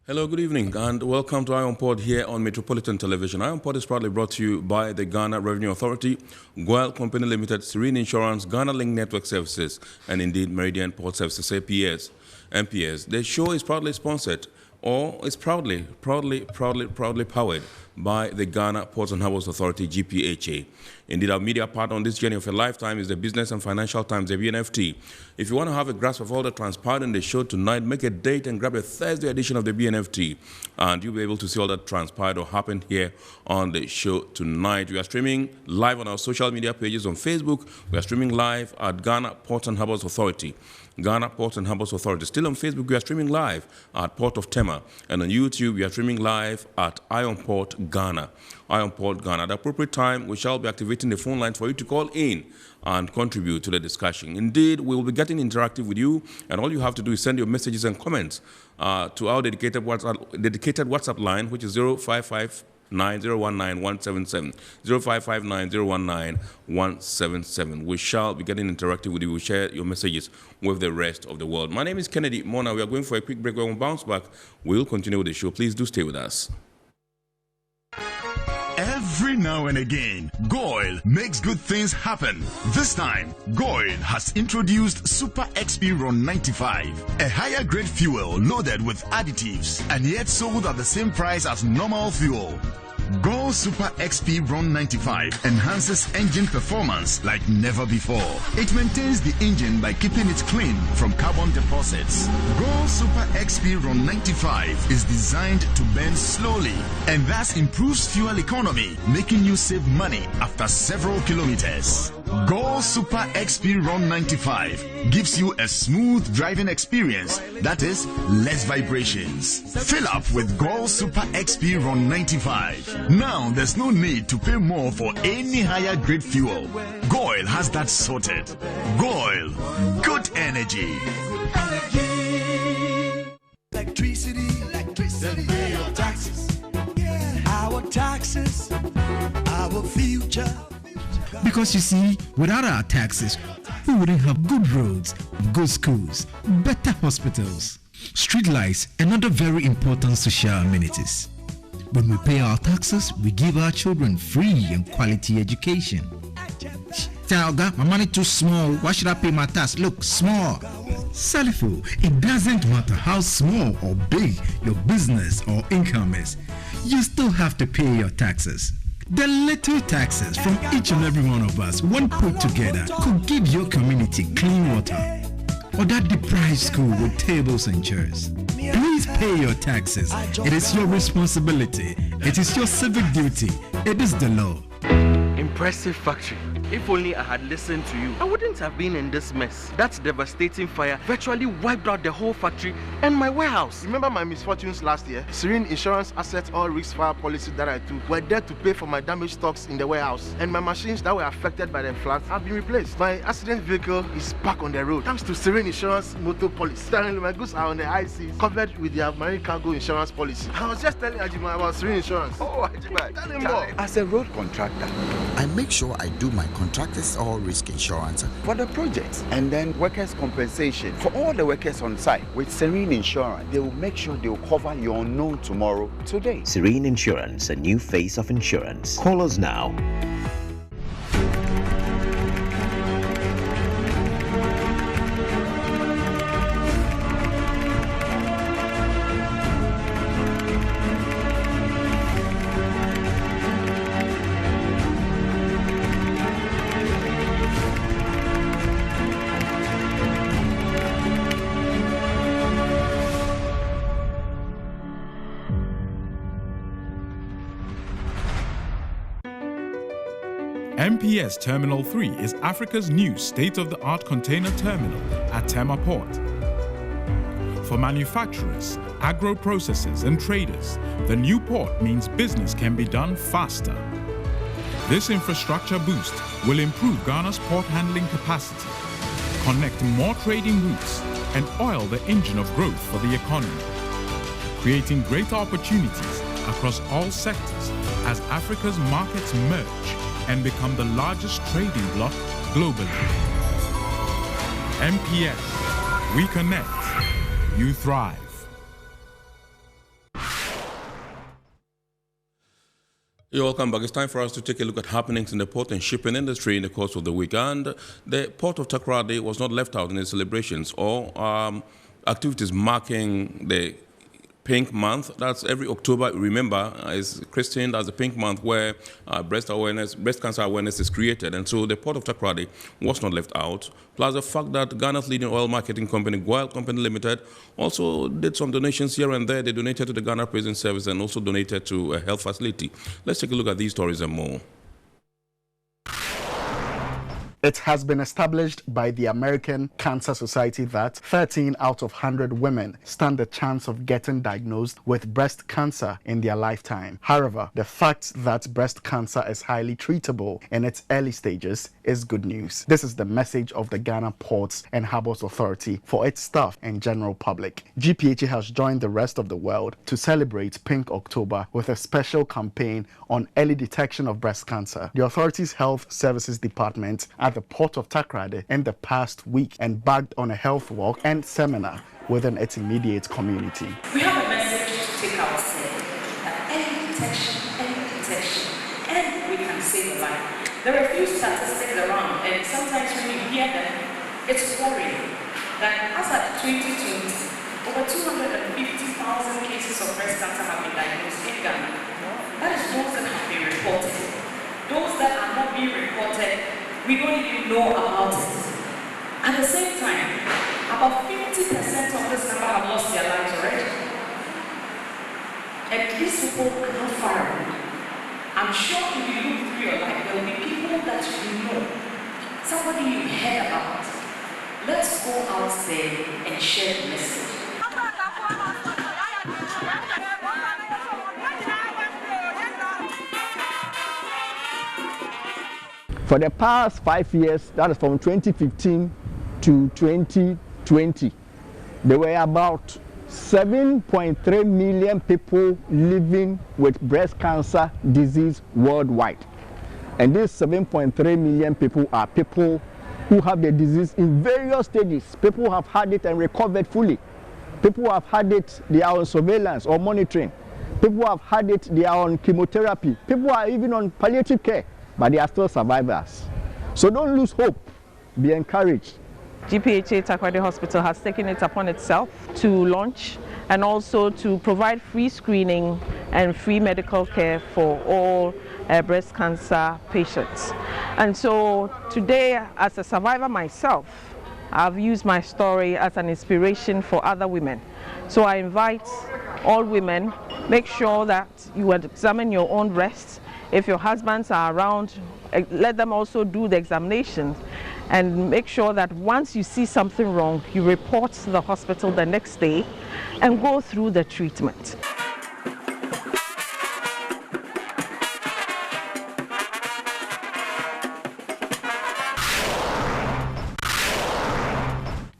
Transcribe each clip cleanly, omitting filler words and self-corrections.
Hello, good evening, and welcome to Ion Pod here on Metropolitan Television. Ion Pod is proudly brought to you by the Ghana Revenue Authority, Goyle Company Limited, Serene Insurance, Ghana Link Network Services, and indeed Meridian Port Services, APS, MPS. The show is proudly sponsored, or is proudly powered by the Ghana Ports and Harbours Authority, GPHA. Indeed, our media partner on this journey of a lifetime is the Business and Financial Times, the BNFT. If you want to have a grasp of all that transpired in the show tonight, make a date and grab a Thursday edition of the BNFT, and you'll be able to see all that transpired or happened here on the show tonight. We are streaming live on our social media pages on Facebook. We are streaming live at Ghana Ports and Harbours Authority. Ghana Ports and Harbours Authority. Still on Facebook, we are streaming live at Port of Tema. And on YouTube, we are streaming live at Ion Port Ghana. Ion Port Ghana. At the appropriate time, we shall be activating the phone lines for you to call in and contribute to the discussion. Indeed, we will be getting interactive with you, and all you have to do is send your messages and comments to our dedicated WhatsApp line, which is 055-9019-177, 055-9019-177. We shall be getting interactive with you. We'll share your messages with the rest of the world. My name is Kennedy Mona. We are going for a quick break. When we bounce back, we'll continue with the show. Please do stay with us. Every now and again, Goyle makes good things happen. This time, Goyle has introduced Super XP Ron 95, a higher grade fuel loaded with additives and yet sold at the same price as normal fuel. Goyle Super XP Ron 95 enhances engine performance like never before. It maintains the engine by keeping it clean from carbon deposits. Goyle Super XP Ron 95 is designed to burn slowly and thus improves fuel economy, making you save money after several kilometers. Goyle Super XP Ron 95 gives you a smooth driving experience, that is, less vibrations. Fill up with Goyle Super XP Ron 95. Now there's no need to pay more for any higher grade fuel. Goyle has that sorted. Goyle, good energy. Electricity, then pay your taxes. Our taxes, our future. Because you see, without our taxes, we wouldn't have good roads, good schools, better hospitals, street lights, and other very important social amenities. When we pay our taxes, we give our children free and quality education. Talga, my money too small. Why should I pay my tax? Look, small. Salifo, it doesn't matter how small or big your business or income is. You still have to pay your taxes. The little taxes from each and every one of us, when put together, could give your community clean water or that deprived school with tables and chairs. Please pay your taxes. It is your responsibility. It is your civic duty. It is the law. Impressive factory. If only I had listened to you, I wouldn't have been in this mess. That devastating fire virtually wiped out the whole factory and my warehouse. Remember my misfortunes last year? Serene Insurance Asset All Risk Fire policy that I took were there to pay for my damaged stocks in the warehouse, and my machines that were affected by the floods have been replaced. My accident vehicle is back on the road thanks to Serene Insurance motor policy. Currently, my goods are on the high seas, covered with their marine cargo insurance policy. I was just telling Ajima about Serene Insurance. Oh, Ajima, tell him more. As a road contractor, I make sure I do my contractors all risk insurance for the projects and then workers' compensation for all the workers on site. With Serene Insurance, they will make sure they will cover your unknown tomorrow today. Serene Insurance, a new face of insurance. Call us now. MPS Terminal 3 is Africa's new state-of-the-art container terminal at Tema Port. For manufacturers, agro-processors and traders, the new port means business can be done faster. This infrastructure boost will improve Ghana's port handling capacity, connect more trading routes, and oil the engine of growth for the economy, creating greater opportunities across all sectors as Africa's markets merge and become the largest trading bloc globally. MPS, we connect, you thrive. You're welcome back. It's time for us to take a look at happenings in the port and shipping industry in the course of the week. And the Port of Takoradi was not left out in the celebrations or activities marking the Pink Month. That's every October. Remember, is christened as the Pink Month, where breast cancer awareness is created. And so the Port of Takoradi was not left out. Plus the fact that Ghana's leading oil marketing company, Goil Company Limited, also did some donations here and there. They donated to the Ghana Prison Service and also donated to a health facility. Let's take a look at these stories and more. It has been established by the American Cancer Society that 13 out of 100 women stand a chance of getting diagnosed with breast cancer in their lifetime. However, the fact that breast cancer is highly treatable in its early stages is good news. This is the message of the Ghana Ports and Harbours Authority for its staff and general public. GPHA has joined the rest of the world to celebrate Pink October with a special campaign on early detection of breast cancer. The authority's Health Services Department at the Port of Takoradi in the past week embarked on a health walk and seminar within its immediate community. We have a message to take out saying that early detection, and we can save a life. There are a few statistics around, and sometimes when you hear them, it's worrying that as at 2020, over 250,000 cases of breast cancer have been diagnosed in Ghana. That is those that have been reported. Those that are not being reported, we don't even know about it. At the same time, about 50% of this number have lost their lives already. And these people are not far away. I'm sure if you look through your life, there will be people that you know, somebody you heard about. Let's go out there and share the message. For the past 5 years, that is from 2015 to 2020, there were about 7.3 million people living with breast cancer disease worldwide. And these 7.3 million people are people who have the disease in various stages. People who have had it and recovered fully. People who have had it, they are on surveillance or monitoring. People who have had it, they are on chemotherapy. People who are even on palliative care, but they are still survivors. So don't lose hope. Be encouraged. GPHA Takoradi Hospital has taken it upon itself to launch and also to provide free screening and free medical care for all breast cancer patients. And so today, as a survivor myself, I've used my story as an inspiration for other women. So I invite all women, make sure that you examine your own breasts. If your husbands are around, let them also do the examinations, and make sure that once you see something wrong, you report to the hospital the next day and go through the treatment.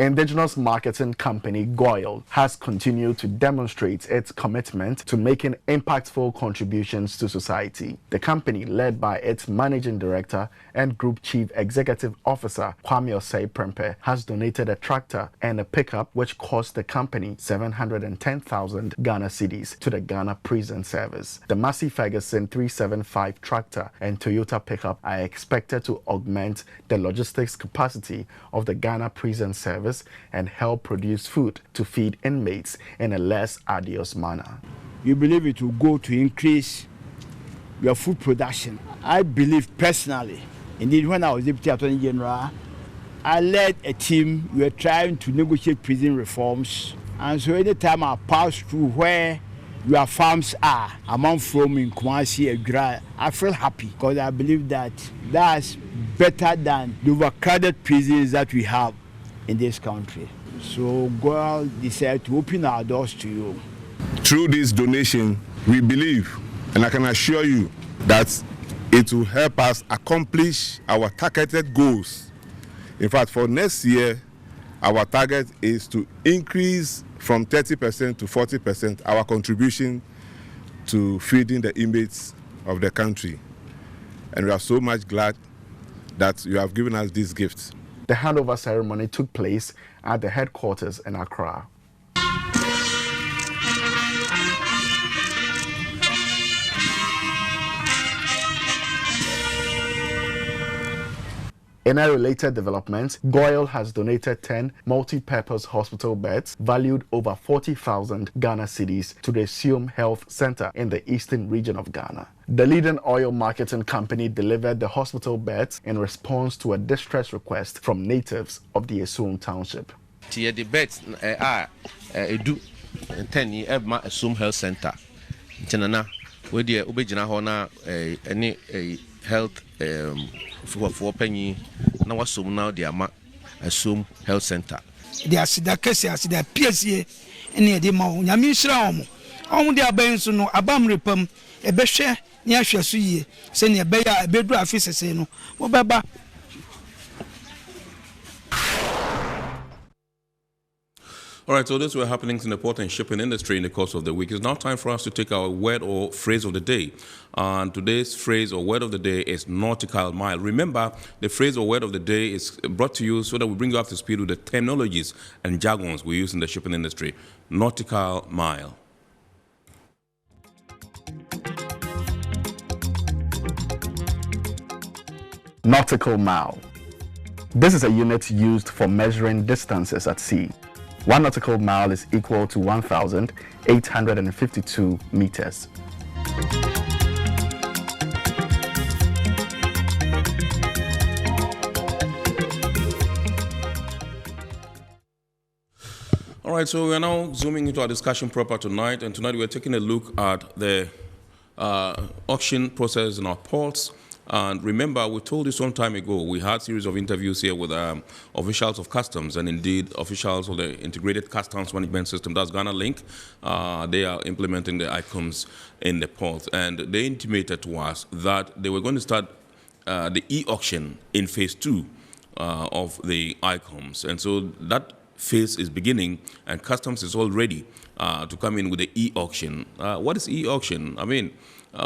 Indigenous marketing company Goil has continued to demonstrate its commitment to making impactful contributions to society. The company, led by its managing director and group chief executive officer Kwame Osei Prempe, has donated a tractor and a pickup which cost the company 710,000 Ghana cedis to the Ghana Prison Service. The Massey Ferguson 375 tractor and Toyota pickup are expected to augment the logistics capacity of the Ghana Prison Service and help produce food to feed inmates in a less arduous manner. We believe it will go to increase your food production. I believe personally, indeed when I was Deputy Attorney General, I led a team. We were trying to negotiate prison reforms, and so anytime I pass through where your farms are, among from in Kumasi, Egra, I feel happy because I believe that that's better than the overcrowded prisons that we have in this country. So God decided to open our doors to you. Through this donation, we believe, and I can assure you, that it will help us accomplish our targeted goals. In fact, for next year, our target is to increase from 30% to 40% our contribution to feeding the inmates of the country. And we are so much glad that you have given us this gift. The handover ceremony took place at the headquarters in Accra. In a related development, GOIL has donated 10 multi-purpose hospital beds valued over 40,000 Ghana cedis to the Suom Health Center in the eastern region of Ghana. The leading oil marketing company delivered the hospital beds in response to a distress request from natives of the Suom township. The beds are 10 years Suom Health Center. Tenana, where the Ubejina Hona any health for penny now assume now the Suom Health Center. The Asidakasi, Asida PSA, and the Mau, Yamisram. On the Abenso, no Abam Ripum, a Beshe, Niasha Suye, send a Beya, a bedroom officer, say no, Baba. All right, so those were happenings in the port and shipping industry in the course of the week. It's now time for us to take our word or phrase of the day. And today's phrase or word of the day is nautical mile. Remember, the phrase or word of the day is brought to you so that we bring you up to speed with the terminologies and jargons we use in the shipping industry. Nautical mile. Nautical mile. This is a unit used for measuring distances at sea. 1 nautical mile is equal to 1,852 meters. All right, so we are now zooming into our discussion proper tonight, and tonight we are taking a look at the auction process in our ports. And remember, we told you some time ago, we had a series of interviews here with officials of customs and indeed officials of the Integrated Customs Management System, that's Ghana Link. They are implementing the ICOMS in the port. And they intimated to us that they were going to start the e-auction in phase 2 of the ICOMS. And so that phase is beginning, and customs is all ready to come in with the e-auction. What is e-auction? I mean,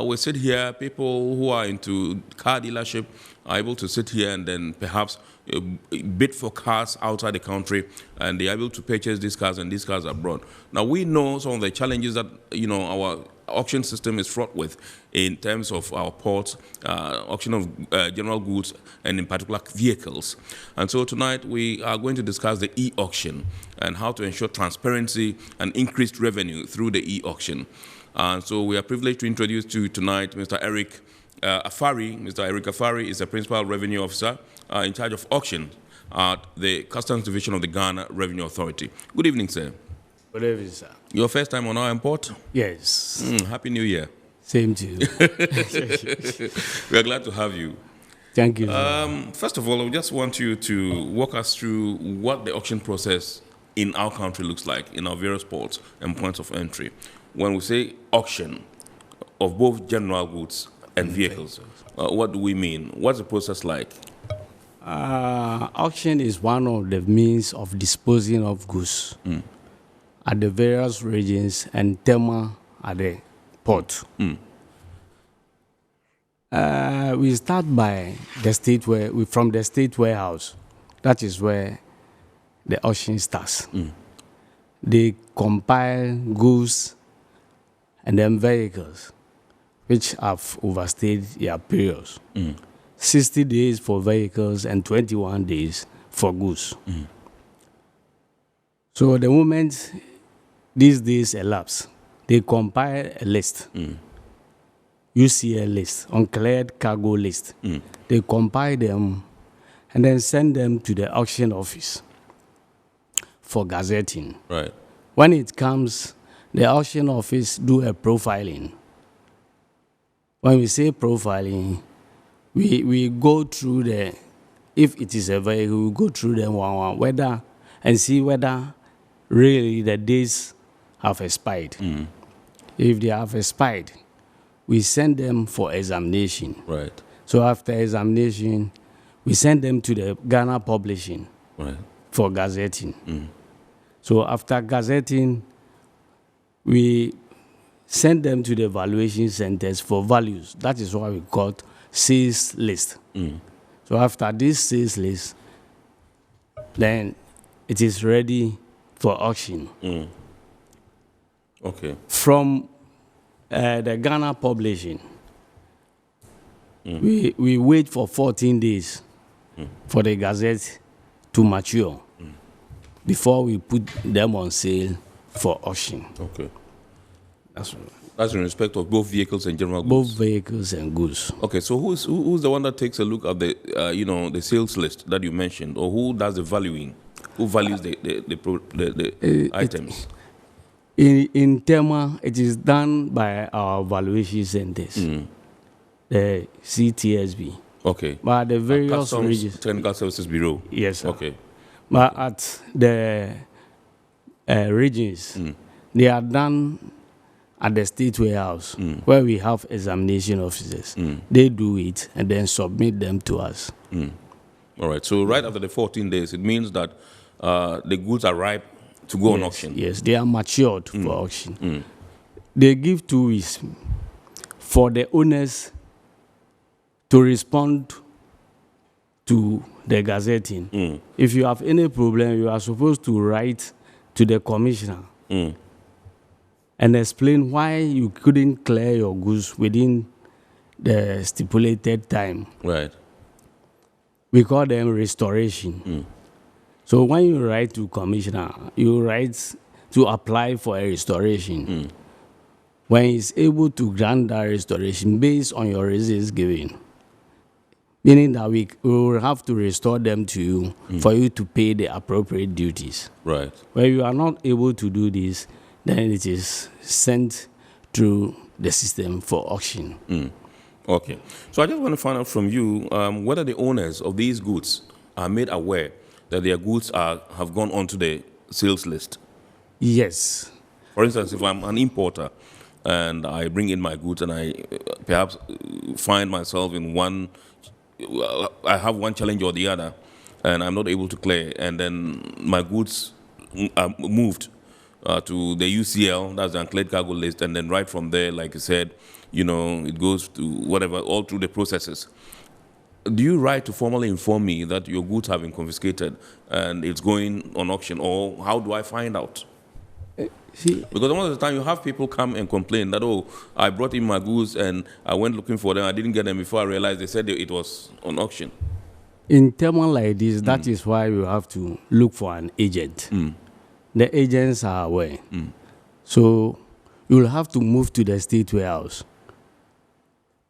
we sit here, people who are into car dealership are able to sit here and then perhaps bid for cars outside the country, and they're able to purchase these cars and these cars abroad. Now, we know some of the challenges that, our auction system is fraught with in terms of our ports, auction of general goods, and in particular vehicles. And so tonight we are going to discuss the e-auction and how to ensure transparency and increased revenue through the e-auction. And so we are privileged to introduce to you tonight Mr. Eric Afari. Mr. Eric Afari is the Principal Revenue Officer in charge of auction at the Customs Division of the Ghana Revenue Authority. Good evening, sir. Good evening, sir. Your first time on our import? Yes. Happy New Year. Same to you. We are glad to have you. Thank you. First of all, I just want you to walk us through what the auction process in our country looks like in our various ports and points of entry. When we say auction of both general goods and vehicles, what do we mean? What's the process like? Auction is one of the means of disposing of goods at the various regions and Tema at the port. We start by the state from the state warehouse. That is where the auction starts. They compile goods and then vehicles which have overstayed their periods. 60 days for vehicles and 21 days for goods. So the moment these days elapse, they compile a list, UCL list, uncleared cargo list. They compile them and then send them to the auction office for gazetting. Right. When it comes, the auction office do a profiling. When we say profiling, we go through if it is a vehicle, we go through them one, and see whether really the days have expired. If they have expired, we send them for examination. Right. So after examination, we send them to the Ghana Publishing for gazetting. So after gazetting, we send them to the valuation centers for values. That is what we call sales list. So after this sales list, then it is ready for auction. Okay. From the Ghana Publishing, we wait for 14 days for the Gazette to mature before we put them on sale for auction. Okay. That's in respect of both vehicles and general goods? Both vehicles and goods. Okay, so who's the one that takes a look at the the sales list that you mentioned, or who does the valuing? Who values the items? In Tema, it is done by our valuation centers, the CTSB. Okay. But the various Customs regions. Technical Services Bureau. Yes, sir. Okay. But at the regions, they are done at the state warehouse where we have examination officers. They do it and then submit them to us. All right. So right after the 14 days, it means that the goods are ripe to go on auction. Yes, they are matured for auction. They give 2 weeks for the owners to respond to the gazetting. If you have any problem, you are supposed to write to the commissioner and explain why you couldn't clear your goods within the stipulated time. Right. We call them restoration. So when you write to commissioner, you write to apply for a restoration. When he's able to grant that restoration based on your reasons given, meaning that we will have to restore them to you for you to pay the appropriate duties. Right. When you are not able to do this, then it is sent through the system for auction. Okay. So I just want to find out from you whether the owners of these goods are made aware that their goods have gone onto the sales list. Yes. For instance, if I'm an importer and I bring in my goods and I perhaps find myself in I have one challenge or the other, and I'm not able to clear, and then my goods are moved to the UCL, that's the uncleared cargo list, and then right from there, like you said, it goes to whatever, all through the processes. Do you write to formally inform me that your goods have been confiscated and it's going on auction, or how do I find out? Because most of the time you have people come and complain that, I brought in my goods and I went looking for them, I didn't get them before I realized they said it was on auction. In terms like this, that is why you have to look for an agent. The agents are aware. So you'll have to move to the state warehouse.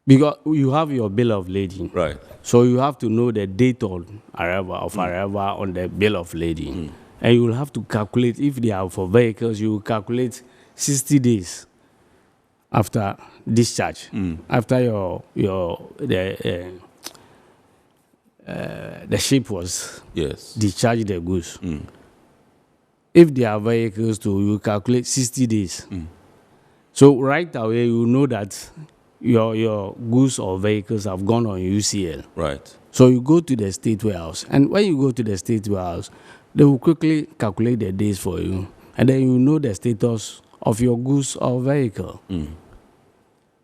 Because you have your bill of lading. Right. So you have to know the date of arrival on the bill of lading. And you will have to calculate, if they are for vehicles, you will calculate 60 days after discharge. After the ship was discharged the goods. If they are vehicles too, you calculate 60 days. So right away, you know that your goods or vehicles have gone on UCL. Right. So you go to the state warehouse. And when you go to the state warehouse, they will quickly calculate the days for you. And then you know the status of your goods or vehicle.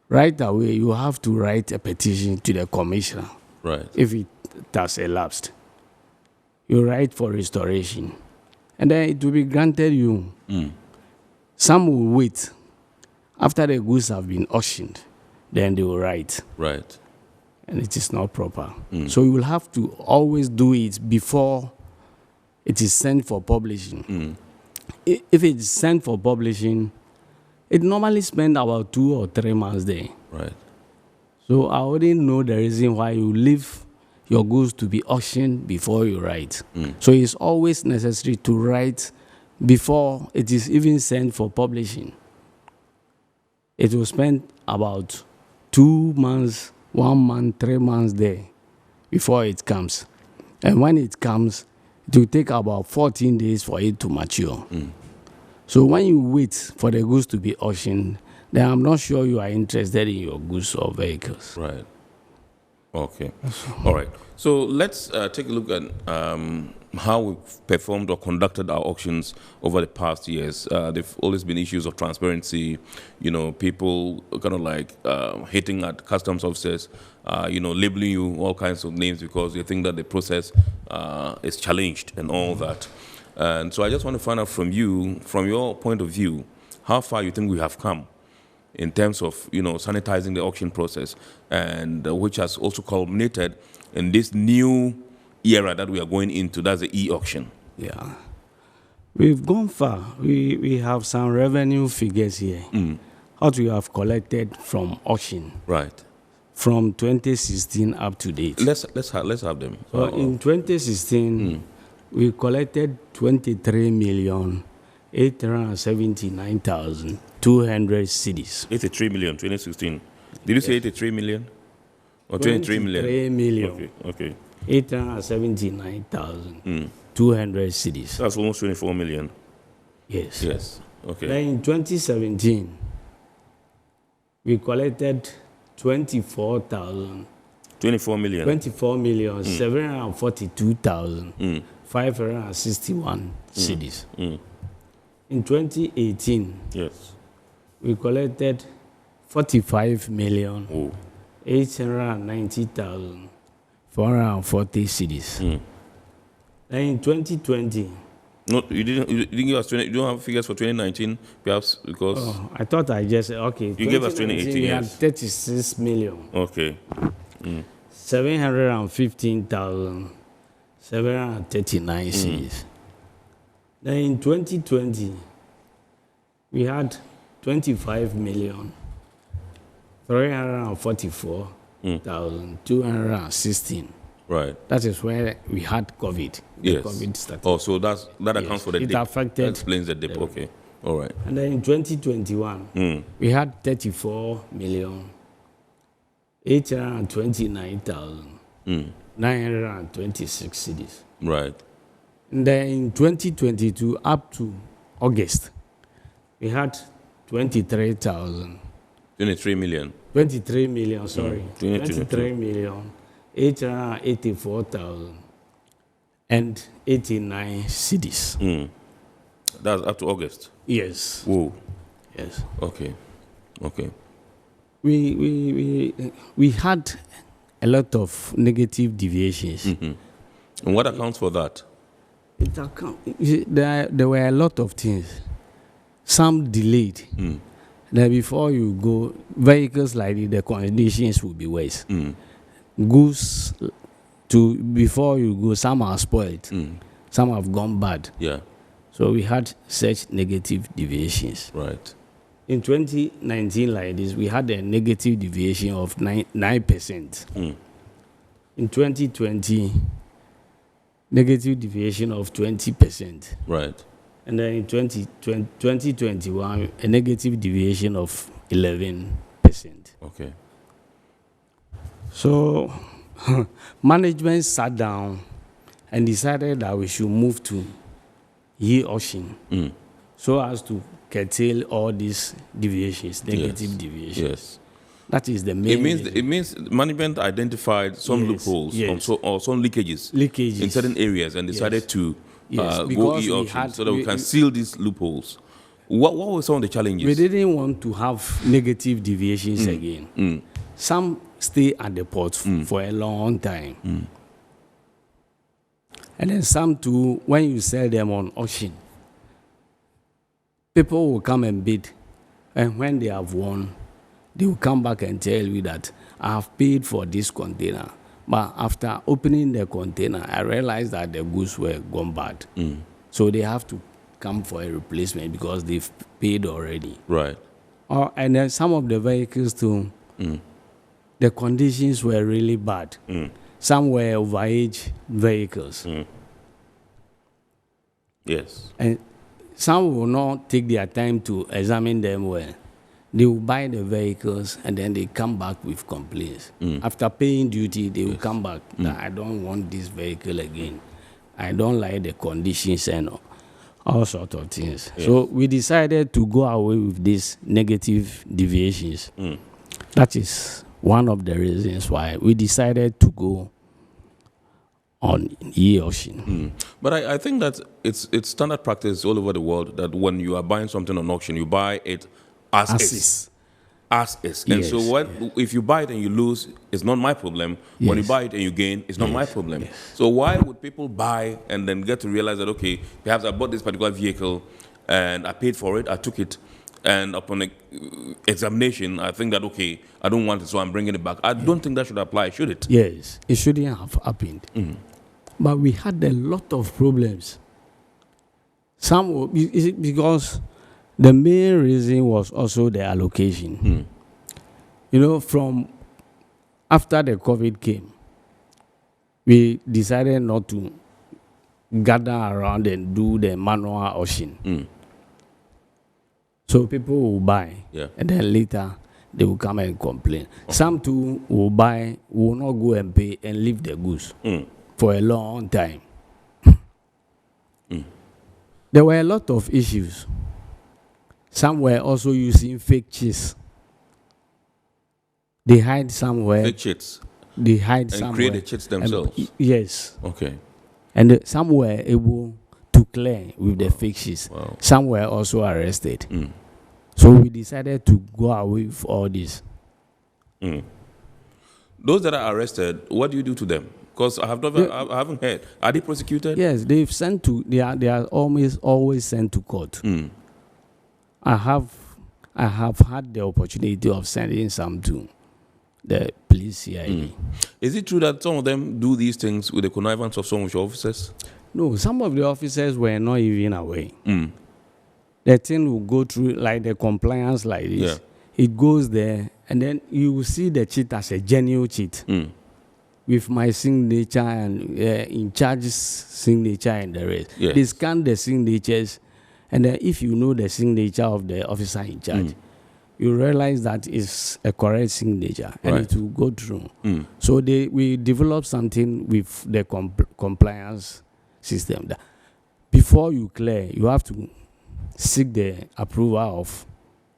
Right away, you have to write a petition to the commissioner. Right. If it has elapsed. You write for restoration. And then it will be granted you. Some will wait. After the goods have been auctioned, then they will write. Right. And it is not proper. So you will have to always do it before it is sent for publishing. If it is sent for publishing, it normally spends about 2 or 3 months there. Right. So I wouldn't know the reason why you leave your goods to be auctioned before you write. So it's always necessary to write before it is even sent for publishing. It will spend about 2 months, 1 month, 3 months there before it comes. And when it comes, it will take about 14 days for it to mature. So when you wait for the goods to be auctioned, then I'm not sure you are interested in your goods or vehicles. Right. Okay. All right. So let's take a look at how we've performed or conducted our auctions over the past years. There've always been issues of transparency, people kind of like hitting at customs officers, labeling you all kinds of names because they think that the process is challenged and all that. And so I just want to find out from you, from your point of view, how far you think we have come in terms of, sanitizing the auction process, and which has also culminated in this new era that we are going into. That's the e-auction. Yeah. We've gone far. We have some revenue figures here. What we have collected from auction. Right. From 2016 up to date. Let's have them. So in 2016, we collected 23,879,200 cedis. 83 million, 2016. Did you say 83 million? Or 23 million? 23 million. Okay. 879,200 cedis. That's almost 24 million. Yes. Yes. Okay. Then in 2017, we collected 24 million 742,561 cedis. In 2018, yes, we collected 45 million 890,440 cedis. Then in 2020, no, you didn't give us 20. You don't have figures for 2019, perhaps because. Oh, I thought I just okay. You gave us 2018. We had 36 million. Okay. 715,739 cedis. Then in 2020, we had 25 million 344,216. Right. That is where we had COVID. Yes. COVID started. Oh, so that accounts for the dip. It affected. That explains the dip. Okay. All right. And then in 2021, we had 34 million 829,926 cedis. Right. And then in 2022 up to August, we had 23 million, 23 million 884,089 cedis. That's up to August. Yes. Whoa. Yes. Okay. We had a lot of negative deviations. And what accounts for that? There were a lot of things. Some delayed. Then before you go, vehicles like the conditions will be worse. Goods before you go, some are spoiled. Some have gone bad. Yeah. So we had such negative deviations. Right. In 2019, like this, we had a negative deviation of 9%. In 2020, negative deviation of 20%. Right. And then in 2021, a negative deviation of 11%. Okay. So management sat down and decided that we should move to e-auction so as to curtail all these deviations, negative deviations. Yes. That is the main. It means management identified some loopholes or some leakages in certain areas and decided to go e-auction so that we can seal these loopholes. What were some of the challenges? We didn't want to have negative deviations again. Some stay at the port for a long time. And then some too, when you sell them on auction, people will come and bid. And when they have won, they will come back and tell you that I have paid for this container. But after opening the container, I realized that the goods were gone bad. So they have to come for a replacement because they've paid already. Right. And then some of the vehicles too, the conditions were really bad. Some were overage vehicles. Yes. And some will not take their time to examine them well. They will buy the vehicles and then they come back with complaints. After paying duty, they will come back. I don't want this vehicle again. I don't like the conditions and all sorts of things. Yes. So we decided to go away with these negative deviations. That is one of the reasons why we decided to go on e-auction. But I think that it's standard practice all over the world that when you are buying something on auction, you buy it as is. As is. And so if you buy it and you lose, it's not my problem. When you buy it and you gain, it's not my problem. So why would people buy and then get to realize that, okay, perhaps I bought this particular vehicle and I paid for it, I took it, and upon examination, I think that, okay, I don't want it, so I'm bringing it back. I don't think that should apply, should it? Yes, it shouldn't have happened. But we had a lot of problems. Some because the main reason was also the allocation. You know, from after the COVID came, we decided not to gather around and do the manual auction. So people will buy, and then later they will come and complain. Some too will buy, will not go and pay and leave the goods for a long time. There were a lot of issues. Some were also using fake cheese. They hide somewhere. Fake cheats. They hide and somewhere. Create the cheats themselves. Yes. Okay. And some were able to clear with the fake cheese. Some were also arrested. So we decided to go away with all this. Those that are arrested, what do you do to them? Because I haven't heard. Are they prosecuted? Yes, they've sent to. They are always sent to court. I have had the opportunity of sending some to the police CID. Is it true that some of them do these things with the connivance of some of your officers? No, some of the officers were not even aware. The thing will go through like the compliance like this. It goes there, and then you will see the cheat as a genuine cheat. With my signature and in charge's signature and the rest. They scan the signatures, and then if you know the signature of the officer in charge, you realize that it's a correct signature, and it will go through. So we developed something with the compliance system. That before you clear, you have to seek the approval of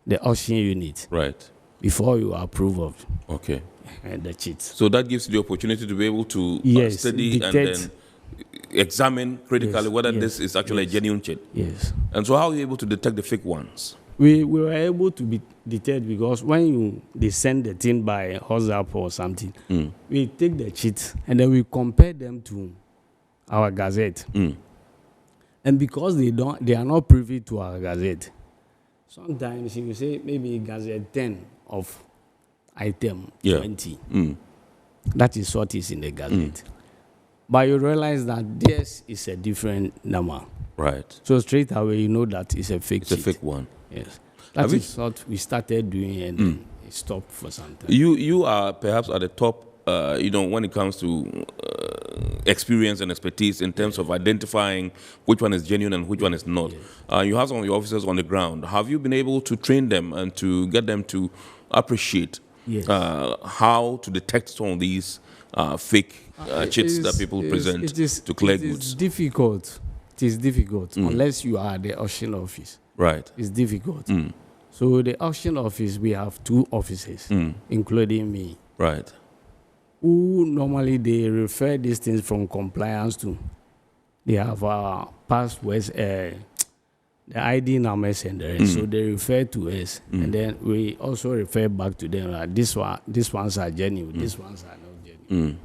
the auction unit. Before you approve of. The cheats. So that gives you the opportunity to be able to study detect, and then examine critically whether this is actually a genuine cheat. And so how are you able to detect the fake ones? We were able to detect because when they send the thing by WhatsApp or something, we take the cheats and then we compare them to our gazette. And because they are not privy to our gazette, sometimes you say maybe gazette 10 of item 20. That is what is in the gazette. But you realize that this is a different number. So straight away you know that it's a fake cheat. It's a fake one. Yes. That is what we started doing and then it stopped for some time. You are perhaps at the top, when it comes to experience and expertise in terms of identifying which one is genuine and which one is not. You have some of your officers on the ground. Have you been able to train them and to get them to appreciate how to detect some of these fake cheats that people present to clear goods? It is difficult unless you are the auction office. It's difficult. So the auction office, we have 2 officers, including me. Who normally they refer these things from compliance to. They have our passwords, the ID numbers and the rest. So they refer to us, and then we also refer back to them. Like these ones are genuine. These ones are not genuine.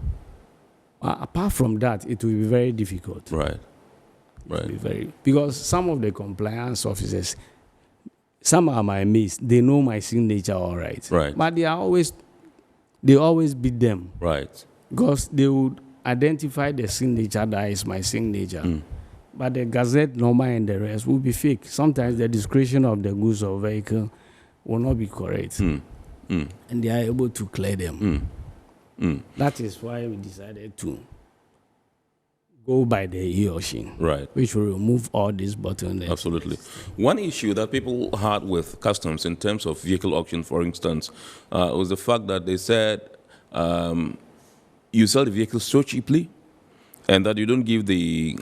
Apart from that, it will be very difficult. Because some of the compliance officers, some are my mates. They know my signature all right. But they always beat them. Because they would identify the signature that is my signature. But the gazette number and the rest will be fake. Sometimes the description of the goods or vehicle will not be correct. And they are able to clear them. That is why we decided to go by the e-auction, which will remove all these bottlenecks. Absolutely. One issue that people had with customs in terms of vehicle auction, for instance, was the fact that they said you sell the vehicles so cheaply and that you don't give the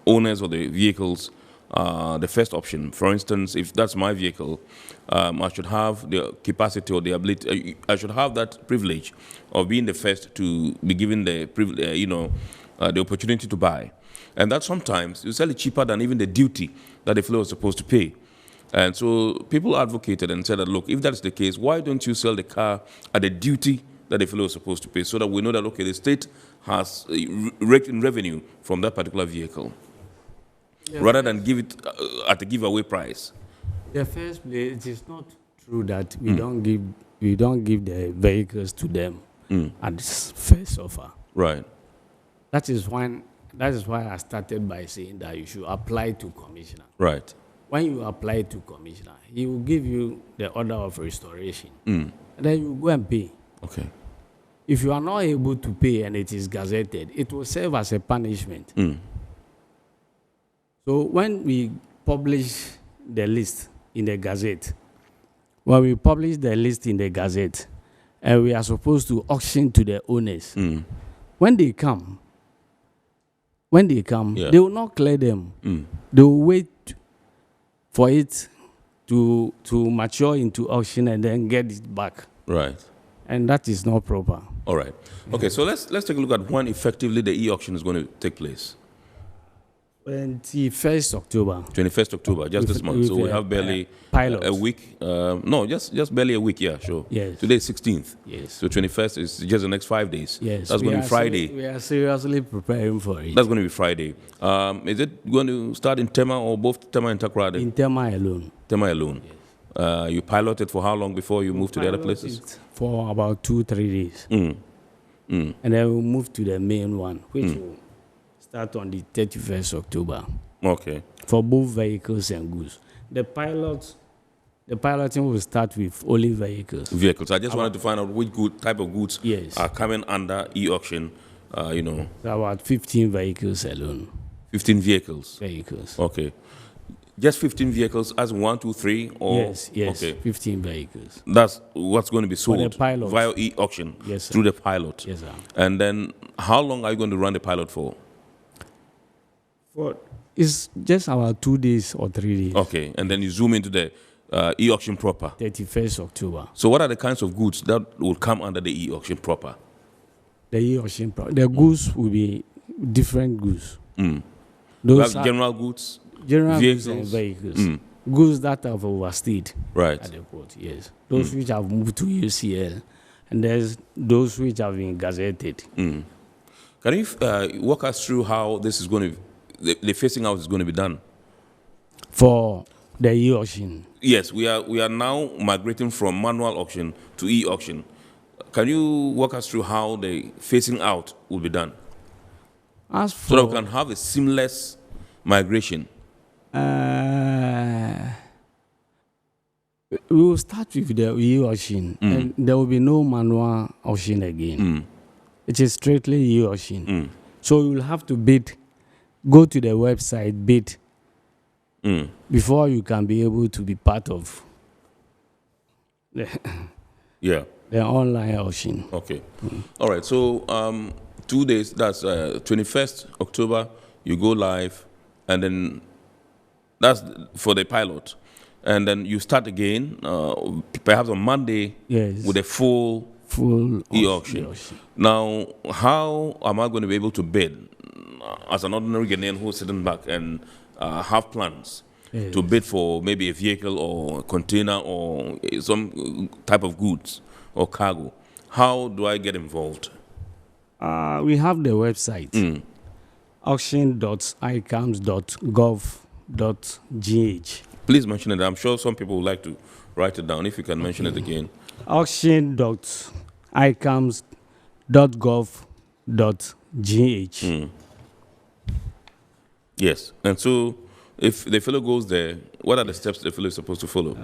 owners of the vehicles the first option. For instance, if that's my vehicle, I should have the capacity or the ability, I should have that privilege of being the first to be given the privilege, the opportunity to buy. And that sometimes you sell it cheaper than even the duty that the fellow is supposed to pay. And so people advocated and said that, look, if that's the case, why don't you sell the car at the duty that the fellow is supposed to pay, so that we know that, okay, the state has raked in revenue from that particular vehicle, rather than give it at a giveaway price. The first place, it is not true that we don't give the vehicles to them at this first offer. That is why I started by saying that you should apply to commissioner. Right. When you apply to commissioner, he will give you the order of restoration. And then you go and pay. Okay. If you are not able to pay and it is gazetted, it will serve as a punishment. So when we publish the list in the Gazette, and we are supposed to auction to the owners, when they come, they will not clear them. They will wait for it to mature into auction and then get it back. Right. And that is not proper. All right. Okay, so let's take a look at when effectively the e-auction is going to take place. 21st October. 21st October, just this month. So we have barely a week. No, just barely a week, yeah, sure. Yes. Today is 16th. Yes. So 21st is just the next 5 days. Yes. That's going to be Friday. We are seriously preparing for it. That's going to be Friday. Is it going to start in Tema or both Tema and Takoradi? In Tema alone. Tema alone. Yes. You piloted for how long before you moved to the other places? For about 2-3 days. And then we'll move to the main one, which will start on the 31st October. Okay. For both vehicles and goods. The piloting will start with only vehicles. Vehicles. I just wanted to find out which type of goods are coming under e-auction. About 15 vehicles alone. 15 vehicles. Vehicles. Okay. Just 15 vehicles as 1, 2, 3? Or? Yes, okay. 15 vehicles. That's what's going to be sold via e-auction through the pilot. Yes, sir. And then how long are you going to run the pilot for? It's just about 2 days or 3 days. Okay, and then you zoom into the e-auction proper. 31st October. So what are the kinds of goods that will come under the e-auction proper? The e-auction proper. The goods will be different goods. Those are general goods? General vehicles? Goods and vehicles. Goods that have overstayed at the port, yes. Those which have moved to UCL, and there's those which have been gazetted. Can you walk us through how this is going to, the phasing out is going to be done? For the e-auction? Yes, we are now migrating from manual auction to e-auction. Can you walk us through how the phasing out will be done? So that we can have a seamless migration. We will start with the e-auction, and there will be no manual auction again. It is strictly e-auction. So you will have to bid, go to the website, bid, before you can be able to be part of the online auction. Okay. All right. So 2 days, that's 21st October, you go live, and then that's for the pilot. And then you start again, perhaps on Monday, with a full e-auction. Now, how am I going to be able to bid as an ordinary Ghanaian who's sitting back and have plans to bid for maybe a vehicle or a container or some type of goods or cargo? How do I get involved? We have the website, auction.icams.gov.gh. Please mention it. I'm sure some people would like to write it down. If you can mention it again. Auction.icams.gov.gh. Yes. And so if the fellow goes there, what are the steps the fellow is supposed to follow?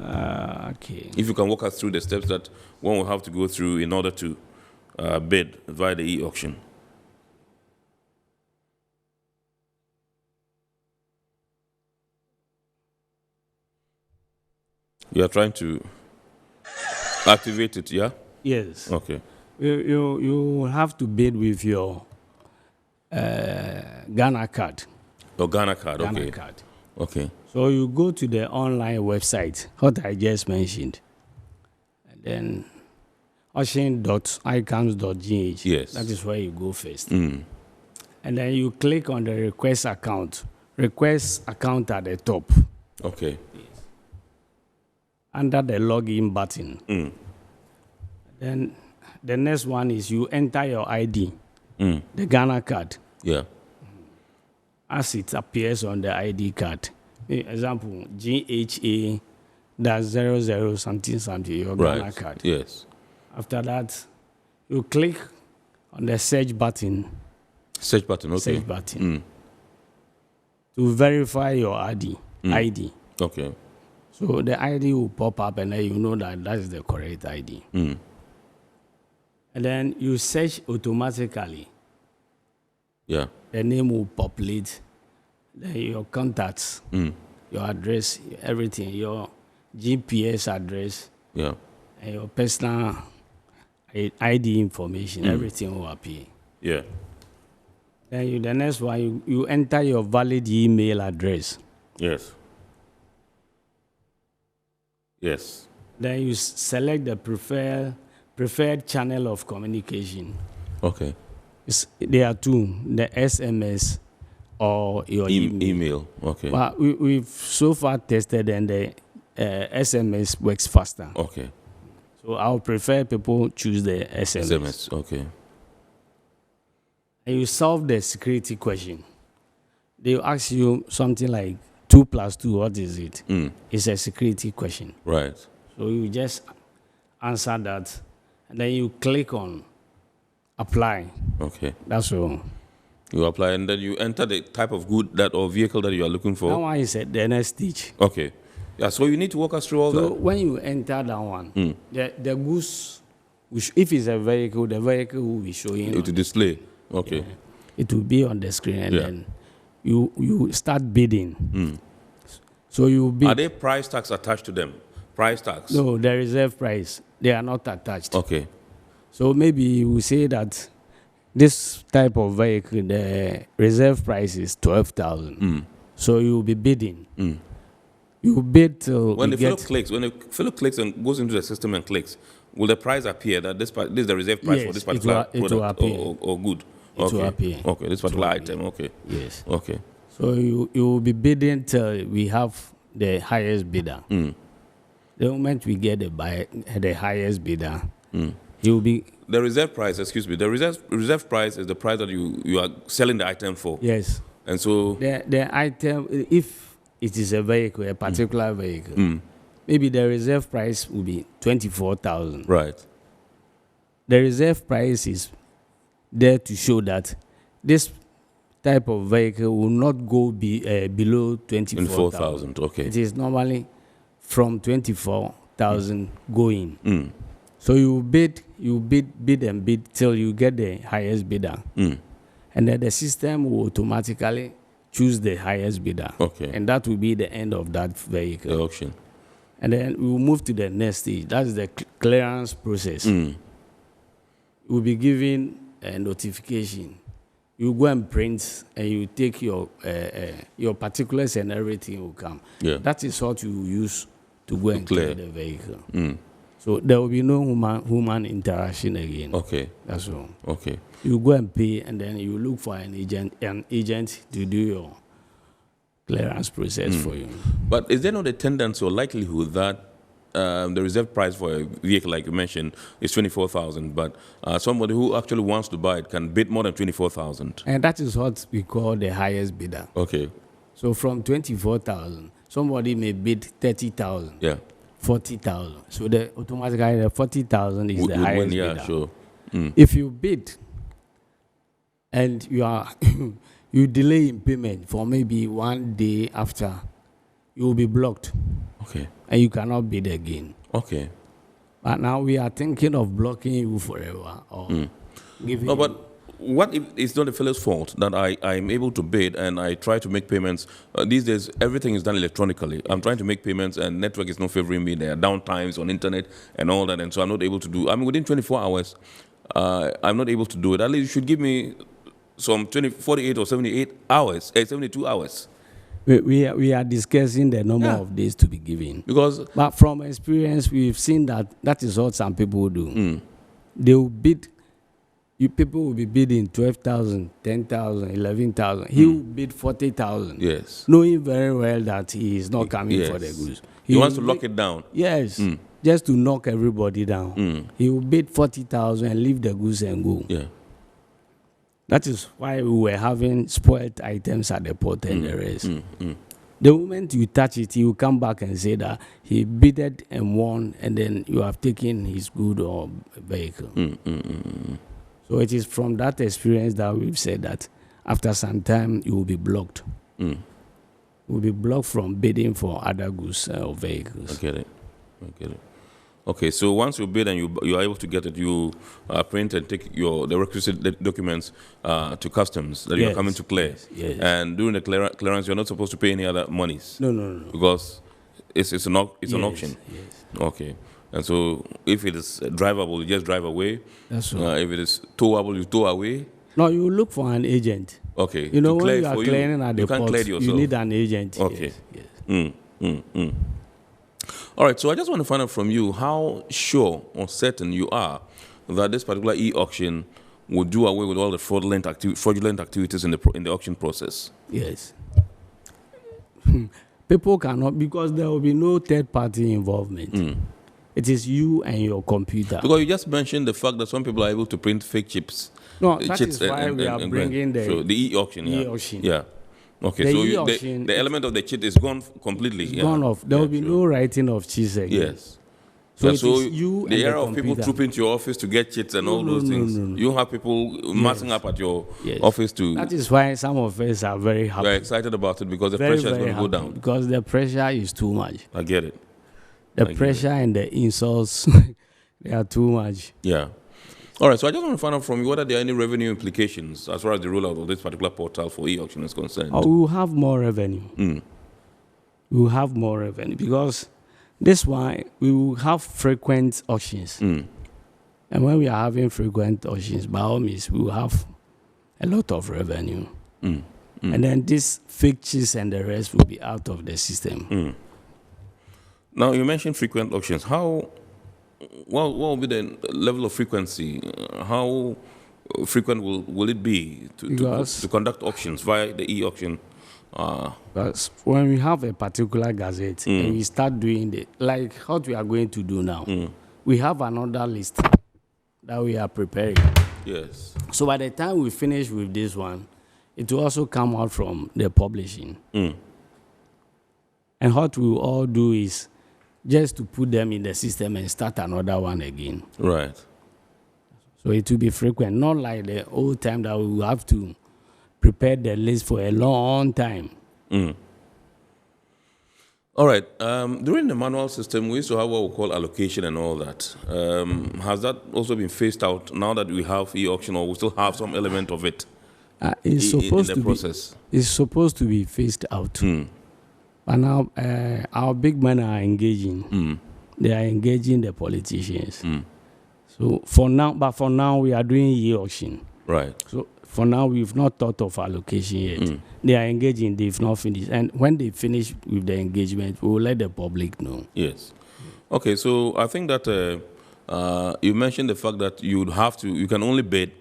Okay. If you can walk us through the steps that one will have to go through in order to bid via the e-auction. You are trying to activate it, yeah? Yes. Okay. You have to bid with your Ghana card. Your Ghana card, okay. Ghana card. Okay. So you go to the online website, what I just mentioned, and then auction.icams.gh. Yes. That is where you go first. And then you click on the request account. Request account at the top. Okay. Under the login button. Then the next one is you enter your ID, the Ghana card. Yeah. As it appears on the ID card. Example, GHA, that's 00 something something, your Ghana card. Yes. After that, you click on the search button Search button, okay. Search button. To verify your ID. Okay. So the ID will pop up and then you know that that is the correct ID. And then you search automatically. Yeah. The name will populate. Then your contacts, your address, everything, your GPS address, and your personal ID information, everything will appear. Yeah. Then the next one, you enter your valid email address. Yes. Yes. Then you select the preferred channel of communication. Okay. There are two, the SMS or your email. Okay. But we've so far tested and the SMS works faster. Okay. So I'll prefer people choose the SMS. Okay. And you solve the security question. They'll ask you something like 2 + 2, what is it? It's a security question. Right. So you just answer that, and then you click on apply. Okay. That's all. You apply, and then you enter the type of good or vehicle that you are looking for. That one is the next stage. Okay. Yeah, so you need to walk us through all that. So when you enter that one, the goods, if it's a vehicle, the vehicle will be showing. It will display. Okay. Yeah. It will be on the screen, and then you start bidding. So you bid. Are there price tags attached to them? Price tags? No, the reserve price. They are not attached. Okay. So maybe you will say that this type of vehicle, the reserve price is 12,000. So you will be bidding. You bid till when the fellow clicks and goes into the system and clicks, will the price appear that this is the reserve price for this particular product or good? It will appear. Okay, this particular item. Okay. Yes. Okay. So you will be bidding till we have the highest bidder. The moment we get the highest bidder, he will be. The reserve price, excuse me, the reserve price is the price that you are selling the item for. Yes. And so the item, if it is a vehicle, a particular vehicle, maybe the reserve price will be 24,000. Right. The reserve price is there to show that this type of vehicle will not go below 24,000. Okay. It is normally from 24,000 going. So you bid till you get the highest bidder. And then the system will automatically choose the highest bidder. Okay. And that will be the end of that vehicle. The auction. And then we will move to the next stage. That's the clearance process. You will be given a notification. You go and print, and you take your particulars, and everything will come. Yeah. That is what you use to go and clear the vehicle. So there will be no human interaction again. Okay. That's all. Okay. You go and pay, and then you look for an agent to do your clearance process for you. But is there not a tendency or likelihood that the reserve price for a vehicle, like you mentioned, is 24,000, but somebody who actually wants to buy it can bid more than 24,000? And that is what we call the highest bidder. Okay. So from 24,000, somebody may bid 30,000. Yeah. 40,000. So automatically the 40,000 is the highest bidder. Yeah, sure. If you bid and you delay in payment for maybe 1 day after, you will be blocked. Okay. And you cannot bid again. Okay. But now we are thinking of blocking you forever or giving. No, but what if it's not the fellow's fault that I'm able to bid and I try to make payments? These days, everything is done electronically. I'm trying to make payments and network is not favoring me. There are downtimes on internet and all that, and so I'm not able to do. I mean, within 24 hours, I'm not able to do it. At least you should give me some 48 or 78 hours, 72 hours. We are discussing the number of days to be given. But from experience, we've seen that is what some people do. They will bid. People will be bidding 12,000, 10,000, 11,000. He will bid 40,000. Yes. Knowing very well that he is not coming for the goods. He wants to lock it down. Yes. Just to knock everybody down. He will bid 40,000 and leave the goods and go. Yeah. That is why we were having spoiled items at the port and the rest. The moment you touch it, he will come back and say that he bidded and won, and then you have taken his good or vehicle. So it is from that experience that we've said that after some time you will be blocked. You will be blocked from bidding for other goods or vehicles. I get it. Okay, so once you bid and you are able to get it, you print and take the requisite documents to customs that you are coming to clear. Yes. And during the clearance, you're not supposed to pay any other monies. No. Because it's an auction. Yes. Okay. And so if it is drivable, you just drive away. That's right. If it is towable, you tow away. No, you look for an agent. Okay. You know, when you are clearing at the port, you need an agent. Okay. Yes. All right, so I just want to find out from you how sure or certain you are that this particular e-auction will do away with all the fraudulent activities in the auction process. Yes. People cannot, because there will be no third-party involvement. It is you and your computer. Because you just mentioned the fact that some people are able to print fake chips. No, that is why we are bringing the e-auction. E-auction. Yeah. Okay, the element of the cheat is gone completely. It's gone off. There will be no writing of cheats again. Yes. So, it is you the and era the of people computer. trooping to your office to get cheats and all those things. No. You have people massing up at your office to. That is why some of us are very happy. We're excited about it because the Very, pressure is very going to go happy, down. because the pressure is too much. I get it. The pressure and the insults, they are too much. Yeah. All right, so I just want to find out from you whether there are any revenue implications as far as the rollout of this particular portal for e-auction is concerned. We will have more revenue. We will have more revenue because this one, we will have frequent auctions. And when we are having frequent auctions, by all means, we will have a lot of revenue. And then these fixtures and the rest will be out of the system. Now, you mentioned frequent auctions. What will be the level of frequency? How frequent will it be to conduct auctions via the e-auction? Because when we have a particular gazette and we start doing like what we are going to do now, we have another list that we are preparing. Yes. So by the time we finish with this one, it will also come out from the publishing. And what we will all do is just to put them in the system and start another one again. Right. So it will be frequent, not like the old time that we will have to prepare the list for a long time. All right. During the manual system, we used to have what we call allocation and all that. Has that also been phased out now that we have e-auction, or we still have some element of it in the process? It's supposed to be phased out. But now our big men are engaging. They are engaging the politicians. So for now we are doing e-auction. Right. So for now we've not thought of allocation yet. They are engaging. They've not finished. And when they finish with the engagement, we will let the public know. Yes. Okay. So I think that you mentioned the fact that you can only bid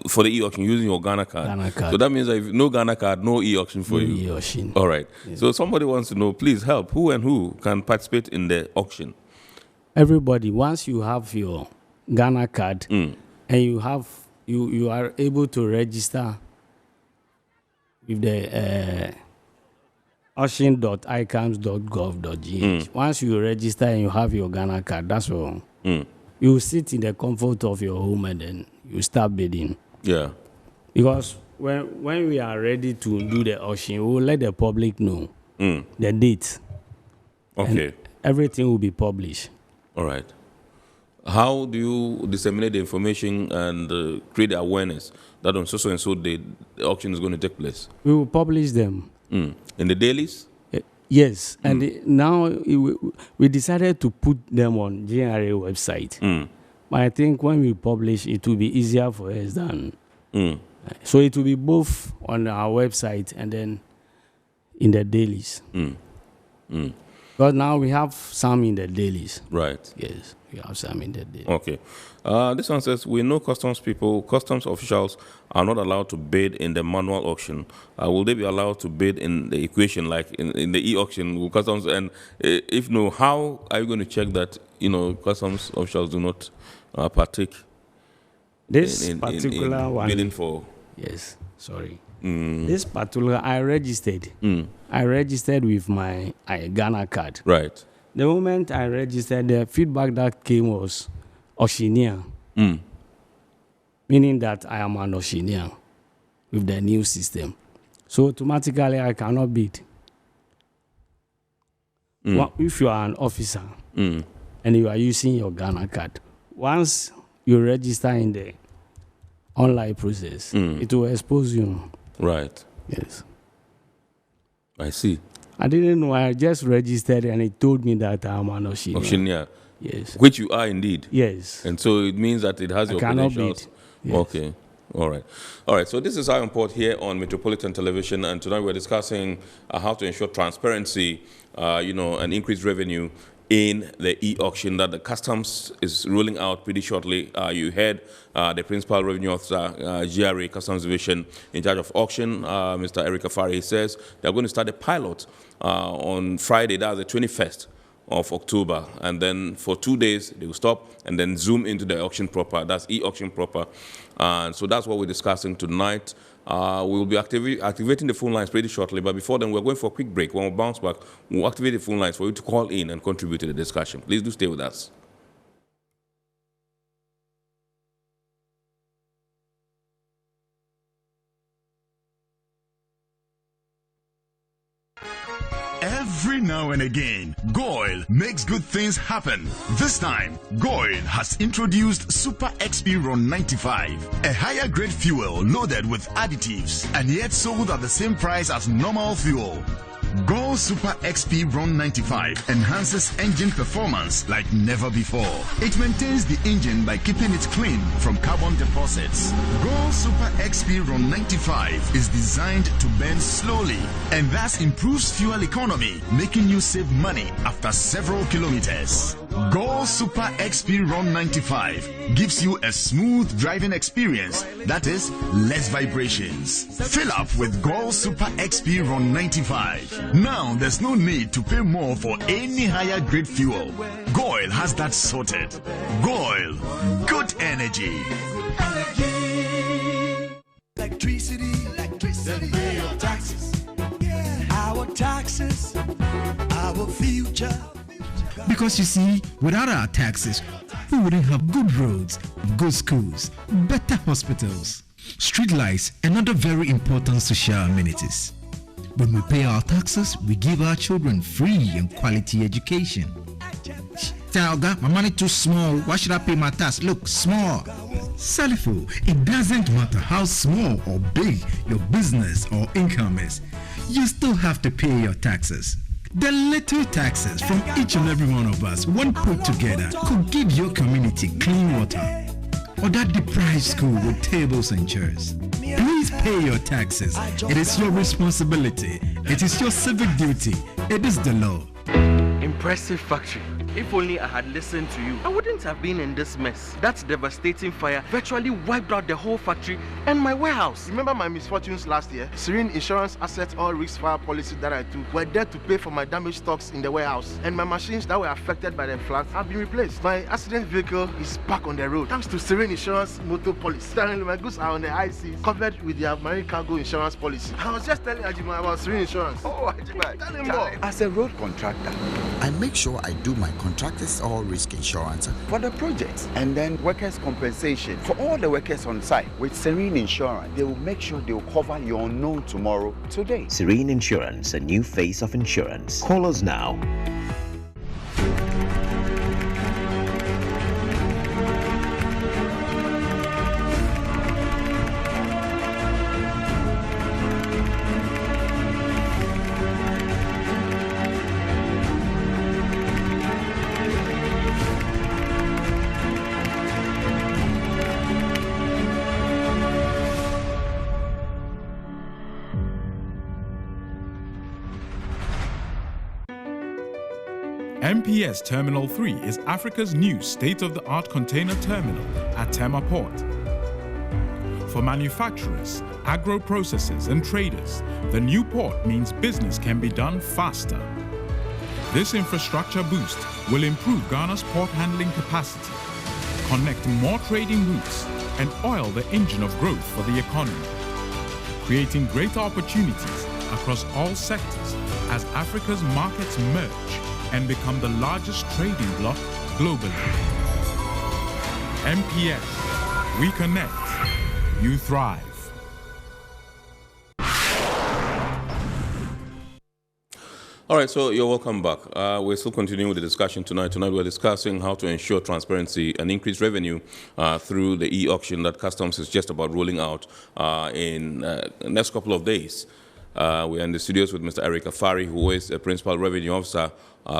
for the e-auction using your Ghana card. So that means that if no Ghana card, no e-auction for you. E-auction. All right. Yeah. So somebody wants to know, please help. Who can participate in the auction? Everybody. Once you have your Ghana card and you are able to register with the auction.icams.gov.gh. Once you register and you have your Ghana card, that's all. You sit in the comfort of your home and then you start bidding. Yeah. Because when we are ready to do the auction, we will let the public know the date. Okay. And everything will be published. All right. How do you disseminate the information and create the awareness that on so and so the auction is going to take place? We will publish them. In the dailies? Yes, and now we decided to put them on GNRA website. But I think when we publish, it will be easier for us than. So it will be both on our website and then in the dailies. But now we have some in the dailies. Right. Yes, we have some in the dailies. Okay. This one says, we know customs officials are not allowed to bid in the manual auction. Will they be allowed to bid in the equation, like in the e-auction with customs? And if no, how are you going to check that, customs officials do not partake this particular one bidding for? Yes, sorry. This particular, I registered. I registered with my Ghana card. Right. The moment I registered, the feedback that came was auctioneer. meaning that I am an auctioneer with the new system. So automatically I cannot bid. Well, if you are an officer and you are using your Ghana card, once you register in the online process, it will expose you. Right. Yes. I see. I didn't know. I just registered and it told me that I'm an auctioneer. Auctioneer. Yes. Which you are indeed. Yes. And so it means that it has your credentials. Yes. Okay. All right. All right. So this is our report here on Metropolitan Television, and tonight we're discussing how to ensure transparency, and increased revenue in the e-auction that the customs is rolling out pretty shortly. You heard the principal revenue officer, GRA Customs Division, in charge of auction, Mr. Eric Afari, says they're going to start a pilot on Friday, that's the 21st of October, and then for 2 days they will stop and then zoom into the auction proper, that's e-auction proper. And so that's what we're discussing tonight. We will be activating the phone lines pretty shortly, but before then, we're going for a quick break. When we bounce back, we'll activate the phone lines for you to call in and contribute to the discussion. Please do stay with us. Every now and again, Goil makes good things happen. This time, Goil has introduced Super XP Ron 95, a higher grade fuel loaded with additives and yet sold at the same price as normal fuel. Goil Super XP Ron 95 enhances engine performance like never before. It maintains the engine by keeping it clean from carbon deposits. Goil Super XP Ron 95 is designed to burn slowly and thus improves fuel economy, making you save money after several kilometers. Goil Super XP Ron 95 gives you a smooth driving experience, that is, less vibrations. Fill up with Goil Super XP Ron 95. Now there's no need to pay more for any higher grade fuel. Goil has that sorted. Goil, good energy. Electricity, then pay your taxes. Our taxes, our future. Because you see, without our taxes, we wouldn't have good roads, good schools, better hospitals, street lights, and other very important social amenities. When we pay our taxes, we give our children free and quality education. Talga, my money too small. Why should I pay my tax? Look, small. Salifo, it doesn't matter how small or big your business or income is. You still have to pay your taxes. The little taxes from each and every one of us, when put together, could give your community clean water or that deprived school with tables and chairs. Please pay your taxes. It is your responsibility. It is your civic duty. It is the law. Impressive factory. If only I had listened to you, I wouldn't have been in this mess. That devastating fire virtually wiped out the whole factory and my warehouse. Remember my misfortunes last year? Serene Insurance Asset All Risk Fire policy that I took were there to pay for my damaged stocks in the warehouse, and my machines that were affected by the floods have been replaced. My accident vehicle is back on the road thanks to Serene Insurance motor policy. Currently, my goods are on the high seas, covered with their marine cargo insurance policy. I was just telling Ajima about Serene Insurance. Oh, Ajima, tell him more. As a road contractor, I make sure I do my contractors all risk insurance for the project and then workers' compensation for all the workers on site. With Serene Insurance, they will make sure they will cover your unknown tomorrow today. Serene Insurance, a new face of insurance. Call us now. MPS Terminal 3 is Africa's new state-of-the-art container terminal at Tema Port. For manufacturers, agro-processors and traders, the new port means business can be done faster. This infrastructure boost will improve Ghana's port handling capacity, connect more trading routes, and oil the engine of growth for the economy, creating greater opportunities across all sectors as Africa's markets merge and become the largest trading bloc globally. MPS, We connect. You thrive. All right, so you're welcome back. We're still continuing with the discussion tonight. Tonight we're discussing how to ensure transparency and increase revenue through the e-auction that Customs is just about rolling out in the next couple of days. We are in the studios with Mr. Eric Afari, who is a Principal Revenue Officer,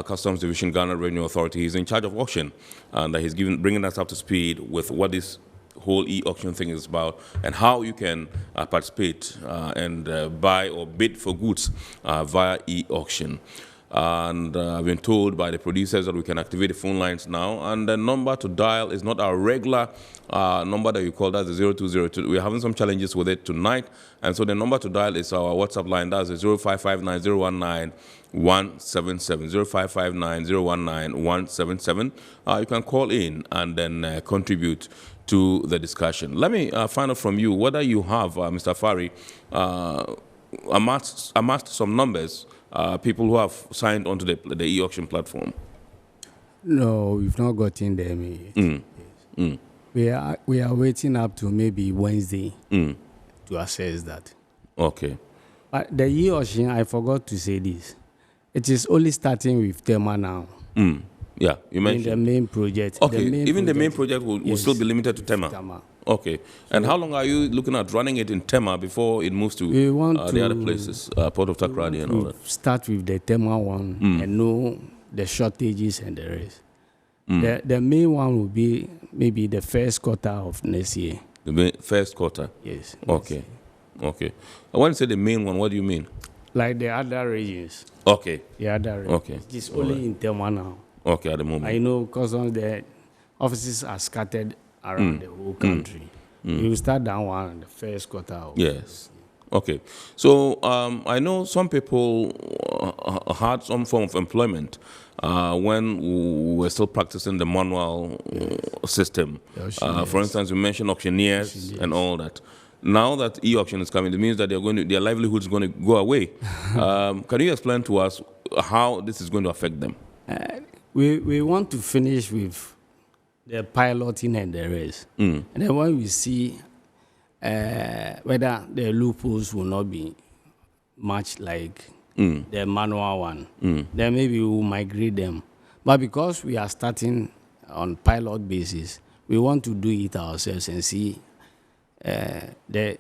Customs Division, Ghana Revenue Authority. He's in charge of auction, and he's bringing us up to speed with what this whole e-auction thing is about and how you can participate and buy or bid for goods via e-auction. And I've been told by the producers that we can activate the phone lines now, and the number to dial is not our regular number that you call, that's the 0202. We're having some challenges with it tonight, and so the number to dial is our WhatsApp line. That's the 0559 177 0559 177. You can call in and then contribute to the discussion. Let me find out from you whether you have, Mr. Afari, amassed some numbers, people who have signed onto the e-auction platform. No, we've not gotten them yet. We are waiting up to maybe Wednesday to assess that. Okay. But the e-auction, I forgot to say this. It is only starting with Tema now. Yeah, you mentioned. In the main project. Okay, even the main project will still be limited to Tema. Okay. And how long are you looking at running it in Tema before it moves to the other places, Port of Takoradi and all that? Start with the Tema one and know the shortages and the rest. The main one will be maybe the first quarter of next year. The first quarter? Yes. Okay. Okay. When you say the main one, what do you mean? Like the other regions. Okay. The other regions. Okay. It's only in Tema now. Okay, at the moment. I know because the offices are scattered around the whole country. We will start that one in the first quarter. Yes. Okay. So I know some people had some form of employment when we were still practicing the manual system. For instance, you mentioned auctioneers and all that. Now that e-auction is coming, it means that their livelihood is going to go away. Can you explain to us how this is going to affect them? We want to finish with the piloting and the rest. And then when we see whether the loopholes will not be much like the manual one, then maybe we will migrate them. But because we are starting on pilot basis, we want to do it ourselves and see the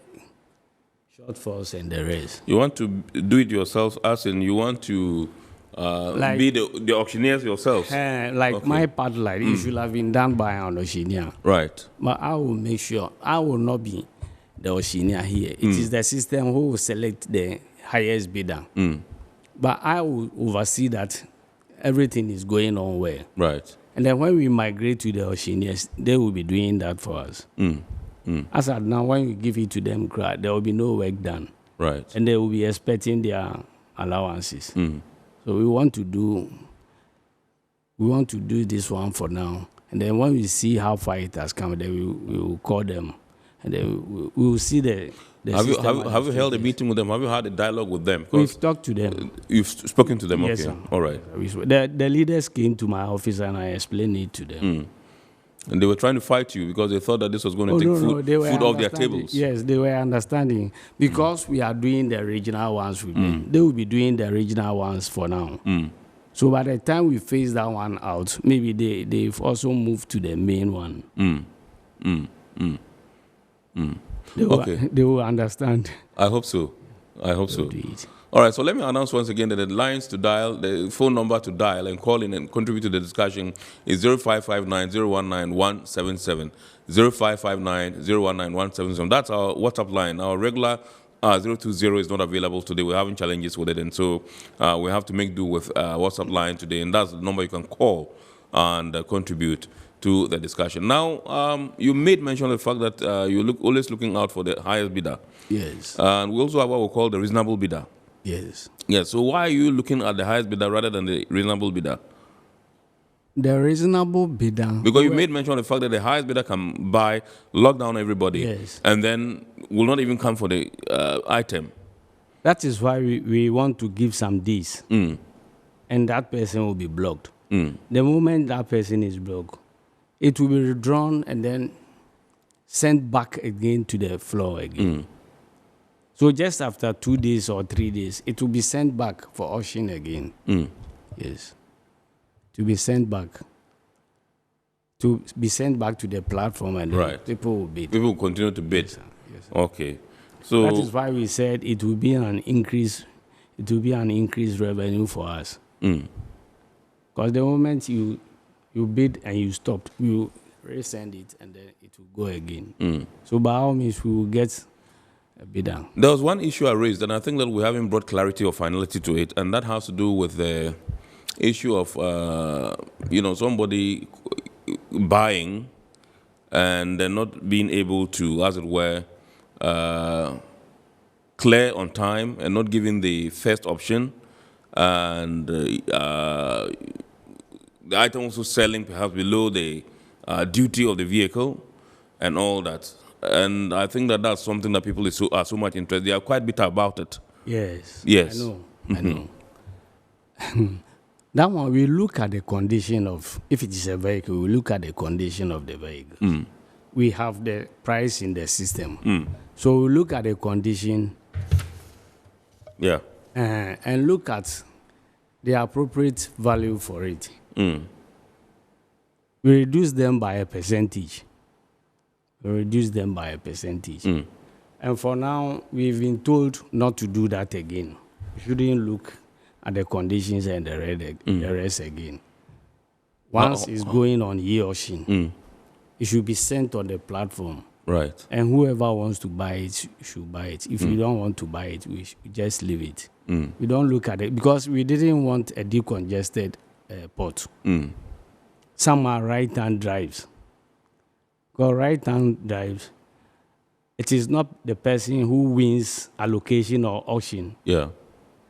shortfalls and the rest. You want to do it yourself, as in you want to be the auctioneers yourselves? My part, it should have been done by an auctioneer. Right. But I will make sure I will not be the auctioneer here. It is the system who will select the highest bidder. But I will oversee that everything is going on well. Right. And then when we migrate to the auctioneers, they will be doing that for us. As at now, when we give it to them, there will be no work done. Right. And they will be expecting their allowances. So we want to do this one for now. And then when we see how far it has come, then we will call them. And then we will see the have you held a meeting with them? Have you had a dialogue with them? We've talked to them. You've spoken to them? Yes, okay. Sir. All right. The leaders came to my office and I explained it to them. And they were trying to fight you because they thought that this was going to take food off their tables. Yes, they were understanding. Because we are doing the regional ones with them, they will be doing the regional ones for now. So by the time we phase that one out, maybe they've also moved to the main one. They will understand. I hope so. All right, so let me announce once again that the lines to dial, the phone number to dial and call in and contribute to the discussion is 0559-019-177. 0559-019-177. That's our WhatsApp line. Our regular 020 is not available today. We're having challenges with it, and so we have to make do with WhatsApp line today, and that's the number you can call and contribute to the discussion. Now, you made mention of the fact that you're always looking out for the highest bidder. Yes. And we also have what we call the reasonable bidder. Yes. Yeah, so why are you looking at the highest bidder rather than the reasonable bidder? The reasonable bidder. Because you made mention of the fact that the highest bidder can buy, lock down everybody, and then will not even come for the item. That is why we want to give some days, and that person will be blocked. The moment that person is blocked, it will be withdrawn, and then sent back again to the floor again. So just after 2 days or 3 days, it will be sent back for auction again. Yes. To be sent back. To be sent back to the platform, and then people will bid. People will continue to bid. Yes, sir. Yes, sir. Okay. So that is why we said it will be an increase. It will be an increased revenue for us. Because the moment you bid and you stop, you resend it and then it will go again. So by all means, we will get a bidder. There was one issue I raised, and I think that we haven't brought clarity or finality to it, and that has to do with the issue of somebody buying and then not being able to, as it were, clear on time and not giving the first option, and the item also selling perhaps below the duty of the vehicle and all that. And I think that that's something that people are so much interested. They are quite bitter about it. Yes. Yes. I know. That one, we look at the condition of, if it is a vehicle, we look at the condition of the vehicle. We have the price in the system. So we look at the condition. Yeah. And look at the appropriate value for it. We reduce them by a percentage. And for now, we've been told not to do that again. We shouldn't look at the conditions and the rest again. Once it's going on e-auction, it should be sent on the platform. Right. And whoever wants to buy it should buy it. If you don't want to buy it, we just leave it. We don't look at it because we didn't want a decongested port. Some are right-hand drives. Because right-hand drives, it is not the person who wins allocation or auction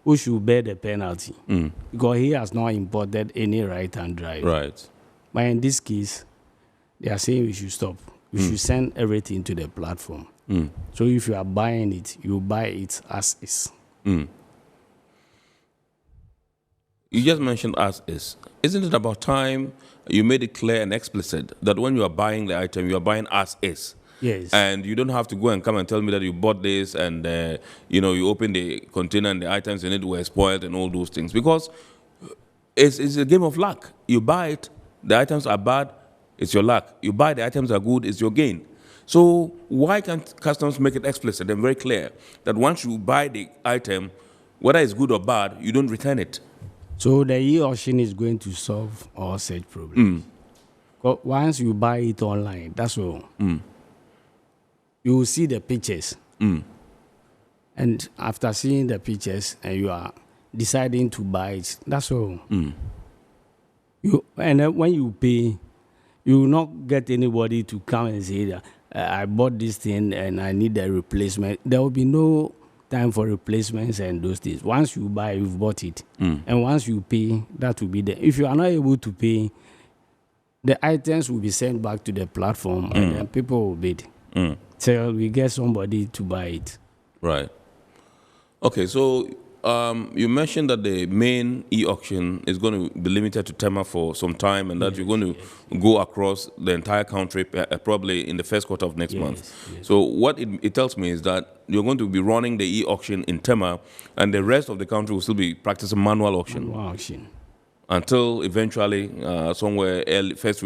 who should bear the penalty. Because he has not imported any right-hand drive. Right. But in this case, they are saying we should stop. We should send everything to the platform. So if you are buying it, you buy it as is. You just mentioned as is. Isn't it about time you made it clear and explicit that when you are buying the item, you are buying as is? Yes. And you don't have to go and come and tell me that you bought this and, you opened the container and the items in it were spoiled and all those things. Because it's a game of luck. You buy it, the items are bad, it's your luck. You buy the items are good, it's your gain. So why can't customs make it explicit and very clear that once you buy the item, whether it's good or bad, you don't return it? So the e-auction is going to solve all such problems. Once you buy it online, that's all. You will see the pictures. And after seeing the pictures and you are deciding to buy it, that's all. And then when you pay, you will not get anybody to come and say that I bought this thing and I need a replacement. There will be no time for replacements and those things. Once you buy, you've bought it. And once you pay, that will be there. If you are not able to pay, the items will be sent back to the platform and then people will bid. Till we get somebody to buy it. Right. Okay, so you mentioned that the main e-auction is going to be limited to Tema for some time and that you're going to go across the entire country probably in the first quarter of next month. So what it tells me is that you're going to be running the e-auction in Tema and the rest of the country will still be practicing manual auction. Until eventually somewhere early, first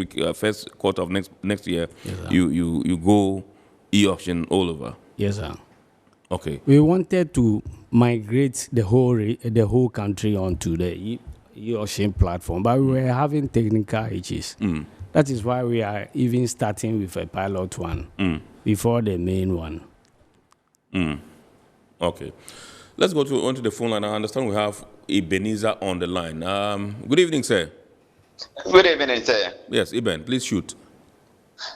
quarter of next year, you go e-auction all over. Yes, sir. Okay. We wanted to migrate the whole country onto the e-auction platform, but we were having technical issues. That is why we are even starting with a pilot one before the main one. Okay. Let's go onto the phone line. I understand we have Ebenezer on the line. Good evening, sir. Good evening, sir. Yes, Eben, please shoot.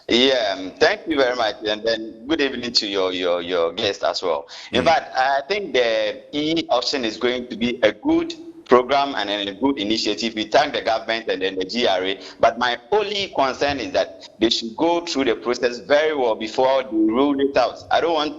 Yeah, thank you very much, and then good evening to your guest as well. In fact, I think the e-auction is going to be a good program and a good initiative. We thank the government and then the GRA, but my only concern is that they should go through the process very well before they roll it out. I don't want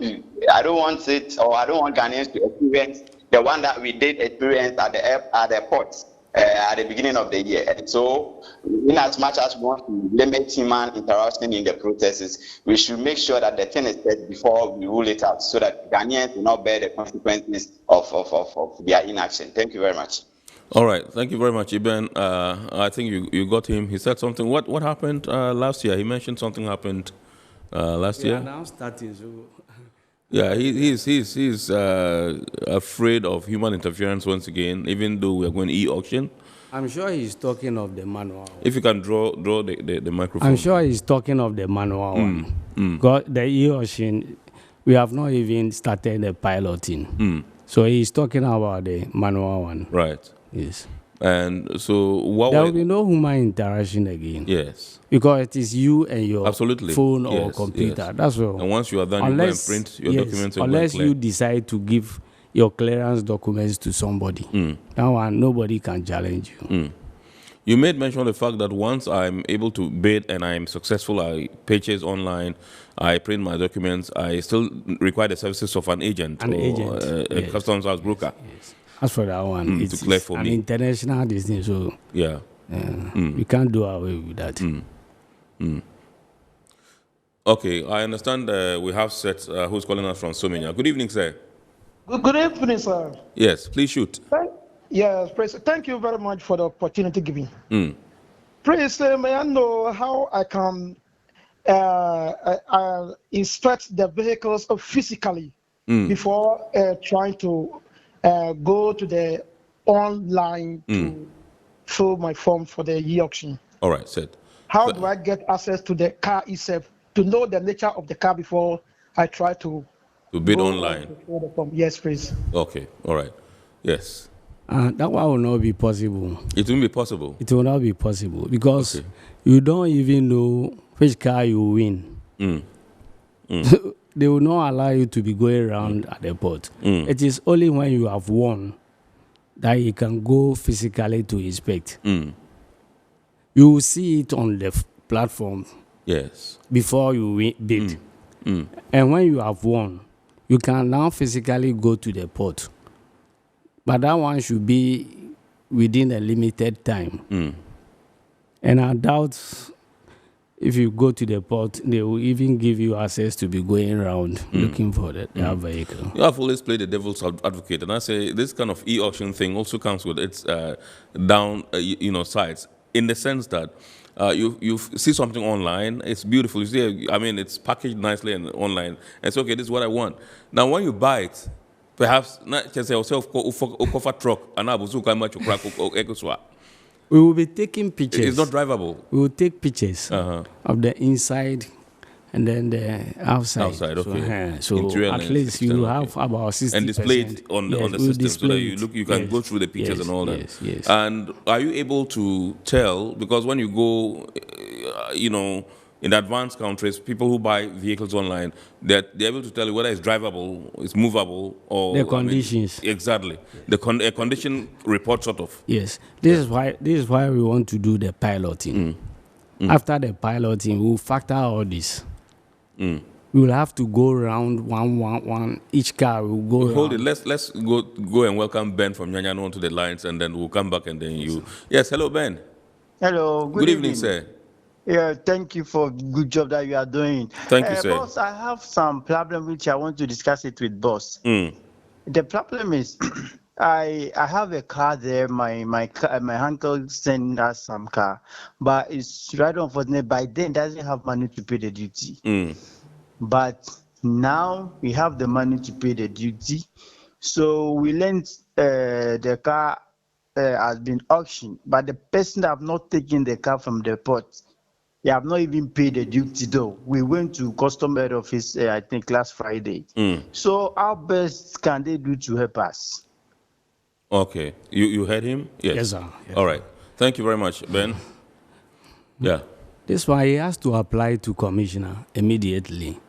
Ghanaians to experience the one that we did experience at the ports. at the beginning of the year. And so, in as much as we want to limit human interaction in the processes, we should make sure that the thing is said before we rule it out, so that Ghanaians will not bear the consequences of their inaction. Thank you very much. All right, thank you very much, Iben. I think you got him. He said something. What happened last year? He mentioned something happened last year. Yeah, now starting. So. Yeah, he's afraid of human interference once again, even though we are going e-auction. I'm sure he's talking of the manual. If you can draw the microphone. I'm sure he's talking of the manual one. Because the e-auction, we have not even started the piloting. So he's talking about the manual one. Right. Yes. And so what there will be no human interaction again. Yes. Because it is you and your Absolutely. phone or computer. Yes. That's all. And once you are done, you go and print your documents. Unless you decide to give your clearance documents to somebody. That one, nobody can challenge you. You made mention of the fact that once I'm able to bid and I'm successful, I purchase online, I print my documents, I still require the services of an agent a customs house broker. Yes. As for that one, it's to clear for an me. international business, so yeah, we can't do away with that. Okay, I understand we have Seth who's calling us from Somenia. Good evening, sir. Good evening, sir. Yes, please shoot. Yes, praise. Thank you very much for the opportunity given. Please, may I know how I can inspect the vehicles physically before trying to go to the online to fill my form for the e-auction? All right, Seth. How do I get access to the car itself to know the nature of the car before I try to bid online? To fill the form? Yes, please. Okay, all right. Yes. That one will not be possible. It won't be possible? It will not be possible because you don't even know which car you win. They will not allow you to be going around at the port. It is only when you have won that you can go physically to inspect. You will see it on the platform. Yes. Before you bid. And when you have won, you can now physically go to the port. But that one should be within a limited time. And I doubt if you go to the port, they will even give you access to be going around looking for that vehicle. You have always played the devil's advocate, and I say this kind of e-auction thing also comes with its down, sides, in the sense that you see something online, it's beautiful. You see, it's packaged nicely and online, and it's okay. This is what I want. Now, when you buy it, perhaps not just yourself a truck and we will be taking pictures. It's not drivable. We will take pictures of the inside and then the outside. Outside, okay. So at least you will have about 60%. And displayed on the system so that you can go through the pictures and all that. Yes. And are you able to tell, because when you go, in advanced countries, people who buy vehicles online, they're able to tell you whether it's drivable, it's movable, or the conditions. Exactly, a condition report sort of. Yes, this is why we want to do the piloting. After the piloting, we'll factor all this. We will have to go around one. Each car will go around. Hold it. Let's go and welcome Ben from Nyanyano onto the lines, and then we'll come back and then you. Yes, hello Ben. Hello. Good evening, sir. Yeah, thank you for good job that you are doing. Thank you, sir. Boss, I have some problem which I want to discuss it with boss. The problem is, I have a car there. My uncle sent us some car, but it's right unfortunate. By then, doesn't have money to pay the duty. But now we have the money to pay the duty, so we lent the car has been auctioned, but the person have not taken the car from the port. They have not even paid the duty though. We went to custom head office, I think last Friday. So how best can they do to help us? Okay. You heard him? Yes, sir. Yes. All right. Thank you very much, Ben. Yeah. This one, he has to apply to commissioner immediately.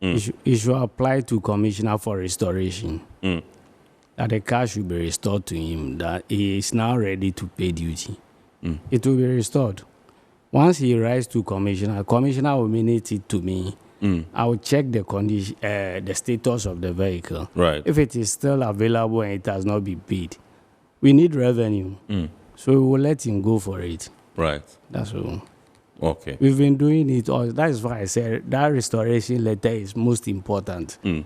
He should apply to commissioner for restoration. That the car should be restored to him, that he is now ready to pay duty. It will be restored. Once he writes to commissioner will minute it to me. I will check the condition, the status of the vehicle. Right. If it is still available and it has not been paid, we need revenue. So we will let him go for it. Right. That's all. Okay. We've been doing it all. That is why I said that restoration letter is most important. Mm.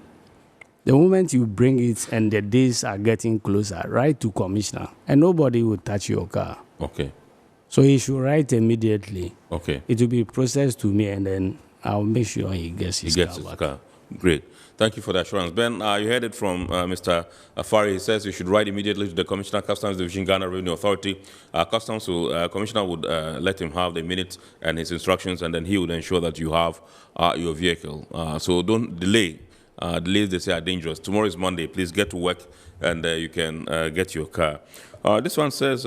The moment you bring it and the days are getting closer, write to commissioner and nobody will touch your car. Okay. So he should write immediately. Okay. It will be processed to me and then I'll make sure he gets his car back. Great. Thank you for the assurance. Ben, you heard it from Mr. Afari. He says you should write immediately to the Commissioner, Customs Division, Ghana Revenue Authority. Commissioner would let him have the minutes and his instructions, and then he would ensure that you have your vehicle. So don't delay. Delays, they say, are dangerous. Tomorrow is Monday. Please get to work, and you can get your car. This one says,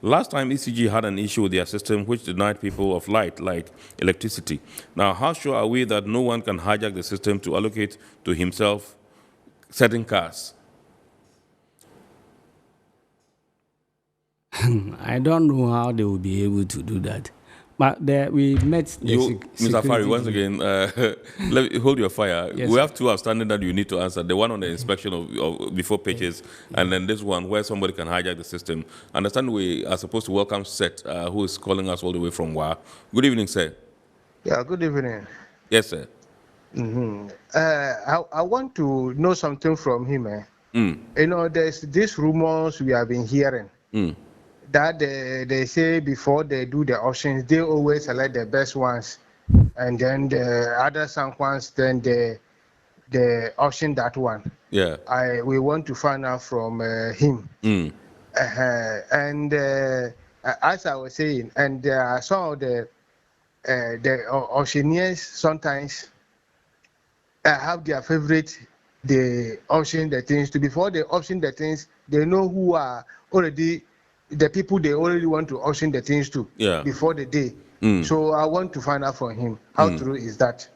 last time ECG had an issue with their system which denied people of light, like electricity. Now, how sure are we that no one can hijack the system to allocate to himself certain cars? I don't know how they will be able to do that. But we met Mr. Afari, once again, let me hold your fire. Yes, we have two outstanding that you need to answer. The one on the inspection of before purchase, and then this one where somebody can hijack the system. Understand we are supposed to welcome Seth, who is calling us all the way from WA. Good evening, sir. Yeah, good evening. Yes, sir. Mm-hmm. I want to know something from him. You know, there's these rumors we have been hearing. That they say before they do the auctions, they always select the best ones, and then the other ones, then they auction that one. Yeah. We want to find out from him. And as I was saying, and some of the auctioneers sometimes have their favorite. They auction the things to before they auction the things, they know who are already. The people they already want to auction the things to before the day. So I want to find out from him how true is that.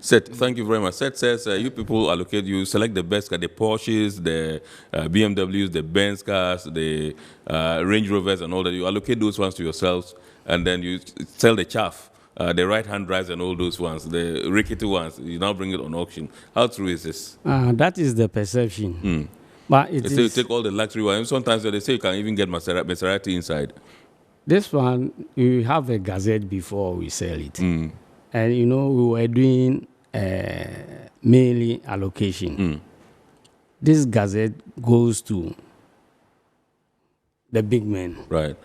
Seth, thank you very much. Seth says you people you select the best car, the Porsches, the BMWs, the Benz cars, the Range Rovers and all that. You allocate those ones to yourselves and then you sell the chaff, the right-hand drives and all those ones, the rickety ones. You now bring it on auction. How true is this? That is the perception. But they say you take all the luxury ones. Sometimes they say you can even get Maserati inside. This one, we have a gazette before we sell it. And, you know, we were doing mainly allocation. This gazette goes to the big men. Right.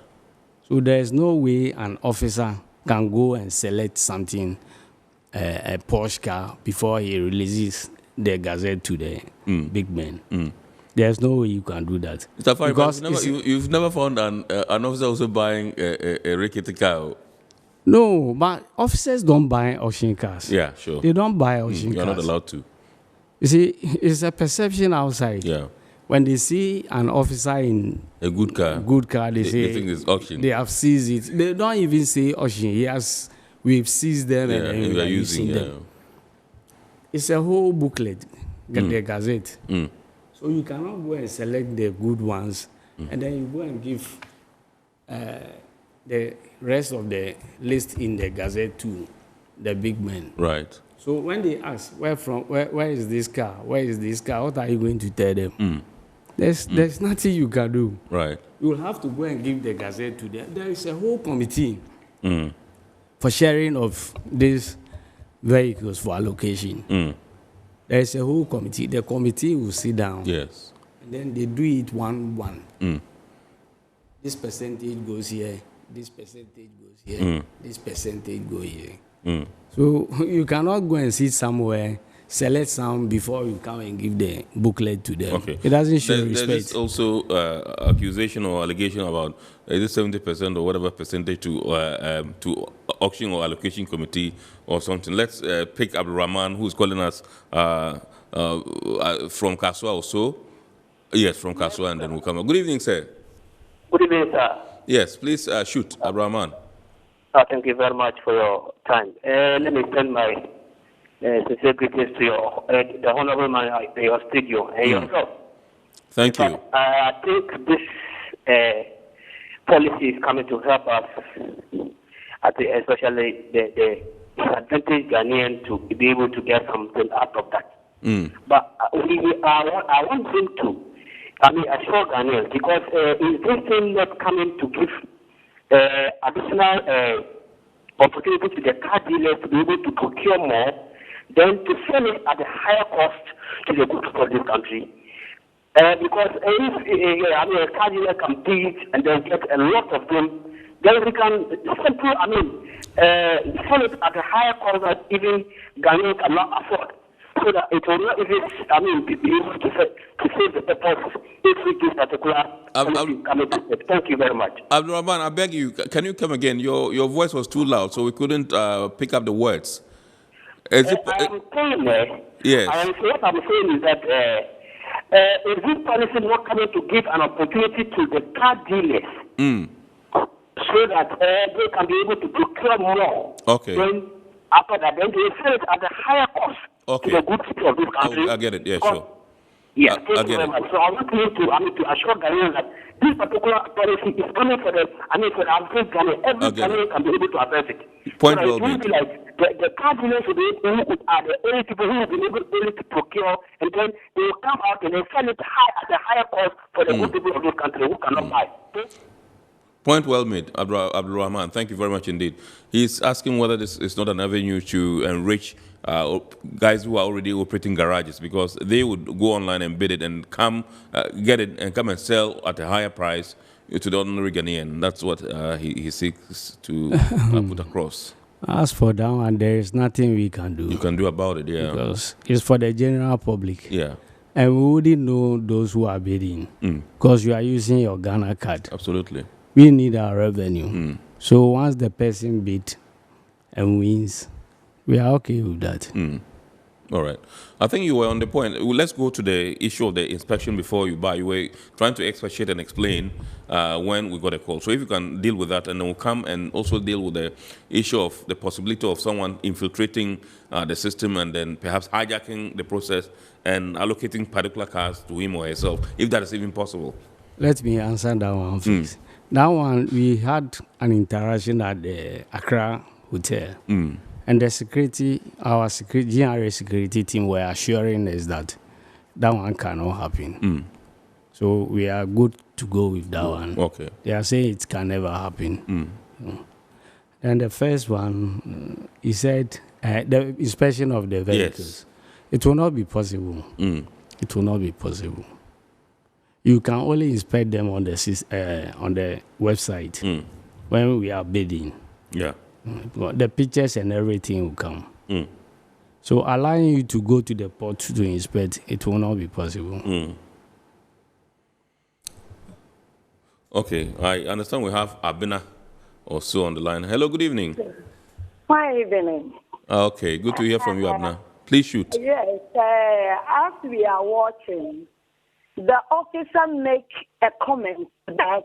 So there's no way an officer can go and select something, a Porsche car, before he releases the gazette to the big men. There's no way you can do that. Mr. Afari, because you've never found an officer also buying a rickety car? No, but officers don't buy auction cars. Yeah, sure. They don't buy auction cars. You're not allowed to. You see, it's a perception outside. Yeah. When they see an officer in a good car, they say they think it's auction. They have seized it. They don't even say auction. We've seized them and we are using them. It's a whole booklet, the gazette. So you cannot go and select the good ones, and then you go and give the rest of the list in the gazette to the big men. Right. So when they ask, where is this car? Where is this car? What are you going to tell them? There's nothing you can do. Right. You will have to go and give the gazette to them. There is a whole committee for sharing of these vehicles for allocation. There is a whole committee. The committee will sit down. Yes. And then they do it one. This percentage goes here. This percentage goes here. This percentage goes here. So you cannot go and sit somewhere, select some before you come and give the booklet to them. Okay. It doesn't show respect. There's also accusation or allegation about is it 70% or whatever percentage to auction or allocation committee or something. Let's pick Abdul Rahman, who's calling us from Kaswa also. Yes, from Kaswa, and then we'll come up. Good evening, sir. Good evening, sir. Yes, please shoot, Abdul Rahman. Thank you very much for your time. Let me send my sincere greetings to the honorable man at your studio and yourself. Thank you. I think this policy is coming to help us, especially the disadvantaged Ghanaian, to be able to get something out of that. But I want him to assure Ghanaians, because is this thing not coming to give additional opportunity to the car dealers to be able to procure more, then to sell it at a higher cost to the goods of this country? Because if a car dealer compete and then get a lot of them, then we can simply, sell it at a higher cost that even Ghanaians cannot afford. So that it will not even, be able to save the purpose if we this particular Thank you very much. Abdurrahman, I beg you, can you come again? Your voice was too loud, so we couldn't pick up the words. I'm saying, yes. What I'm saying is that is this policy not coming to give an opportunity to the car dealers so that they can be able to procure more? Okay. Then after that, then they sell it at a higher cost to the good people of this country. I get it. Yeah, sure. Yeah, thank you very much. So I want you to assure Ghanaians that this particular policy is coming for the average Ghanaian. Every Ghanaian can be able to address it. Point so well made. Be like the car dealers who are the only people who will be able to procure, and then they will come out and they sell it at a higher cost for the good people of this country who cannot buy. Point well made, Abdul-Rahman. Thank you very much indeed. He's asking whether this is not an avenue to enrich guys who are already operating garages, because they would go online and bid it and come get it and come and sell at a higher price to the ordinary Ghanaian. That's what he seeks to put across. As for that one, there is nothing we can do. You can do about it, yeah. Because it's for the general public. Yeah. And we wouldn't know those who are bidding because you are using your Ghana card. Absolutely. We need our revenue. So once the person bid and wins, we are okay with that. All right. I think you were on the point. Well, let's go to the issue of the inspection before you buy. You were trying to expatiate and explain when we got a call. So if you can deal with that, and then we'll come and also deal with the issue of the possibility of someone infiltrating the system and then perhaps hijacking the process and allocating particular cars to him or herself, if that is even possible. Let me answer that one first. That one, we had an interaction at the Accra Hotel. And the security, our GRA security team were assuring us that that one cannot happen. So we are good to go with that one. Okay. They are saying it can never happen. And the first one, he said, the inspection of the vehicles. Yes. It will not be possible. It will not be possible. You can only inspect them on the website when we are bidding. Yeah. The pictures and everything will come. So allowing you to go to the port to inspect, it will not be possible. Okay, I understand we have Abina also on the line. Hello, good evening. Hi, evening. Okay, good to hear from you, Abina. Please shoot. Yes, as we are watching, the officer make a comment that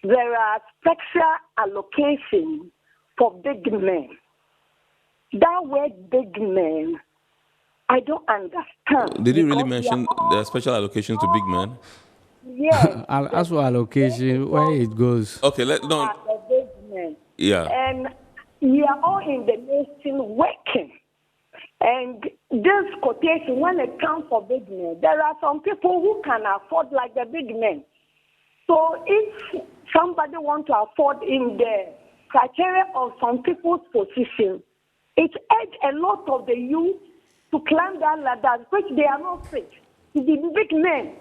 there are special allocations for big men. That word big men, I don't understand. Did he really mention the special allocations to big men? Yes. As for allocation, where it goes. Okay, the big men. Yeah. And we are all in the nation working. And this quotation, when it comes for big men, there are some people who can afford like the big men. So if somebody wants to afford in the criteria of some people's position, it urges a lot of the youth to climb that ladder, which they are not fit to be big men.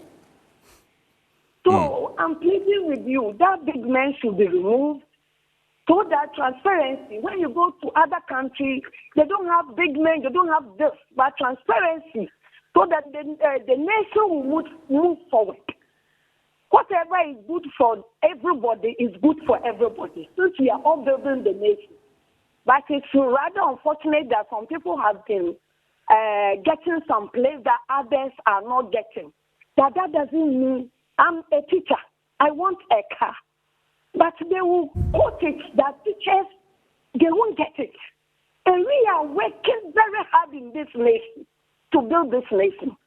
So I'm pleading with you that big men should be removed. So that transparency, when you go to other countries, they don't have big men, they don't have this, but transparency, so that the nation will move forward. Whatever is good for everybody is good for everybody, since we are all building the nation. But it's rather unfortunate that some people have been getting some place that others are not getting. That doesn't mean I'm a teacher, I want a car. But they will quote it that teachers, they won't get it. And we are working very hard in this nation to build this nation.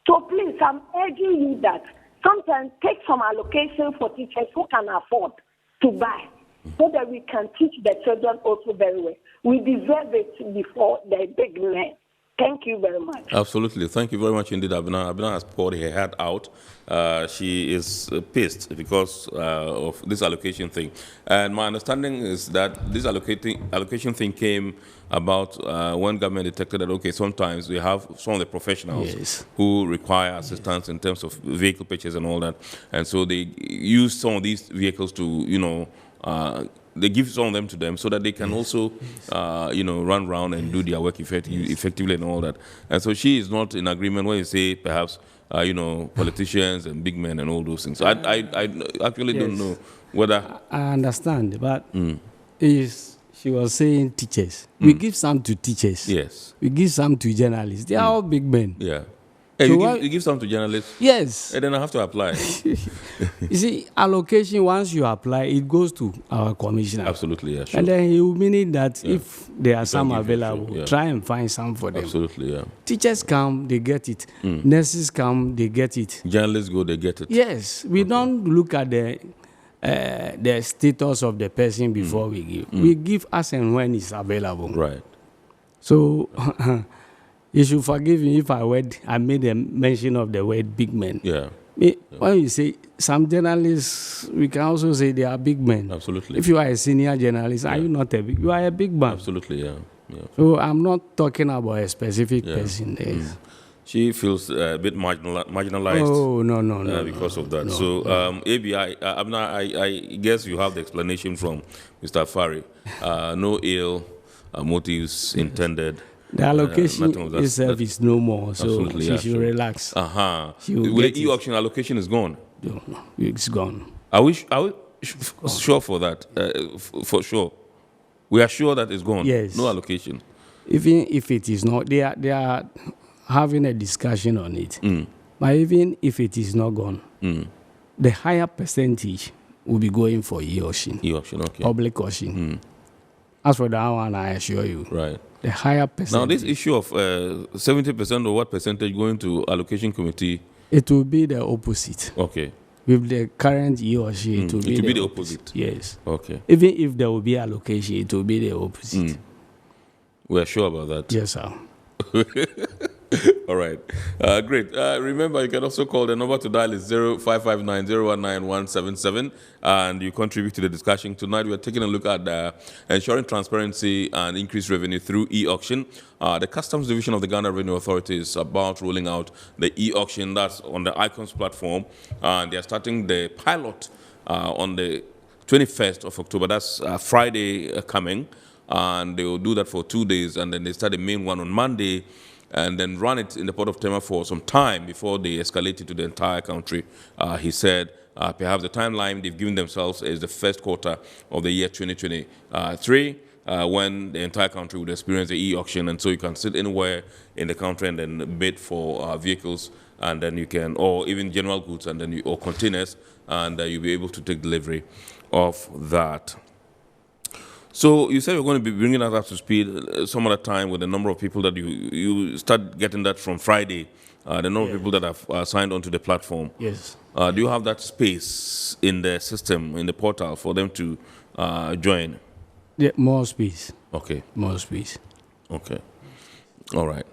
So please, I'm urging you that sometimes take some allocation for teachers who can afford to buy so that we can teach the children also very well. We deserve it before the big men. Thank you very much. Absolutely. Thank you very much indeed, Abina. Abina has poured her heart out. She is pissed because of this allocation thing. And my understanding is that this allocation thing came about when government detected that, okay, sometimes we have some of the professionals who require assistance in terms of vehicle purchase and all that. And so they use some of these vehicles to, they give some of them to them so that they can also, run around and do their work effectively and all that. And so she is not in agreement when you say perhaps, politicians and big men and all those things. So I actually don't know whether... I understand, but she was saying teachers. We give some to teachers. Yes. We give some to journalists. They are all big men. Yeah. Hey, So you give some to journalists? Yes. And then I have to apply. You see, allocation, once you apply, it goes to our commissioner. Absolutely, yeah, sure. And then he will mean it that if there are You some can give it, available, sure, yeah. try and find some for them. Absolutely, yeah. Teachers come, they get it. Nurses come, they get it. Journalists go, they get it. Yes, we don't look at the status of the person before we give. We give as and when it's available. Right. So you should forgive me if I made a mention of the word big men. Yeah. When you say some journalists, we can also say they are big men. Absolutely. If you are a senior journalist, are you not a big? You are a big man. Absolutely, yeah. So I'm not talking about a specific person. She feels a bit marginalized. Oh, no. Because of that. No, So, AB, I guess you have the explanation from Mr. Fari. No ill motives intended. The allocation itself is no more, so absolutely, she should relax. With the e-auction, allocation is gone. No, it's gone. Are we sure for that? For sure. We are sure that it's gone. Yes. No allocation. Even if it is not, they are having a discussion on it. But even if it is not gone, the higher percentage will be going for e-auction. E-auction, okay. Public auction. As for that one, I assure you. Right. The higher percentage. Now, this issue of 70% or what percentage going to allocation committee? It will be the opposite. Okay. With the current e-auction, it will be the opposite. Yes. Okay. Even if there will be allocation, it will be the opposite. We are sure about that? Yes, sir. All right. Great. Remember, you can also call the number to dial is 0559-019-177, and you contribute to the discussion. Tonight, we are taking a look at ensuring transparency and increased revenue through e-auction. The Customs Division of the Ghana Revenue Authority is about rolling out the e-auction that's on the Icons platform, and they are starting the pilot on the 21st of October. That's Friday coming, and they will do that for 2 days, and then they start the main one on Monday, and then run it in the port of Tema for some time before they escalate it to the entire country. He said perhaps the timeline they've given themselves is the first quarter of the year 2023, when the entire country would experience the e-auction, and so you can sit anywhere in the country and then bid for vehicles, and then you can, or even general goods, and then or containers, and you'll be able to take delivery of that. So you said you're going to be bringing that up to speed some other time with the number of people that you start getting that from Friday, the number of people that have signed onto the platform. Yes. Do you have that space in the system, in the portal, for them to join? Yeah, more space. Okay. More space. Okay. All right.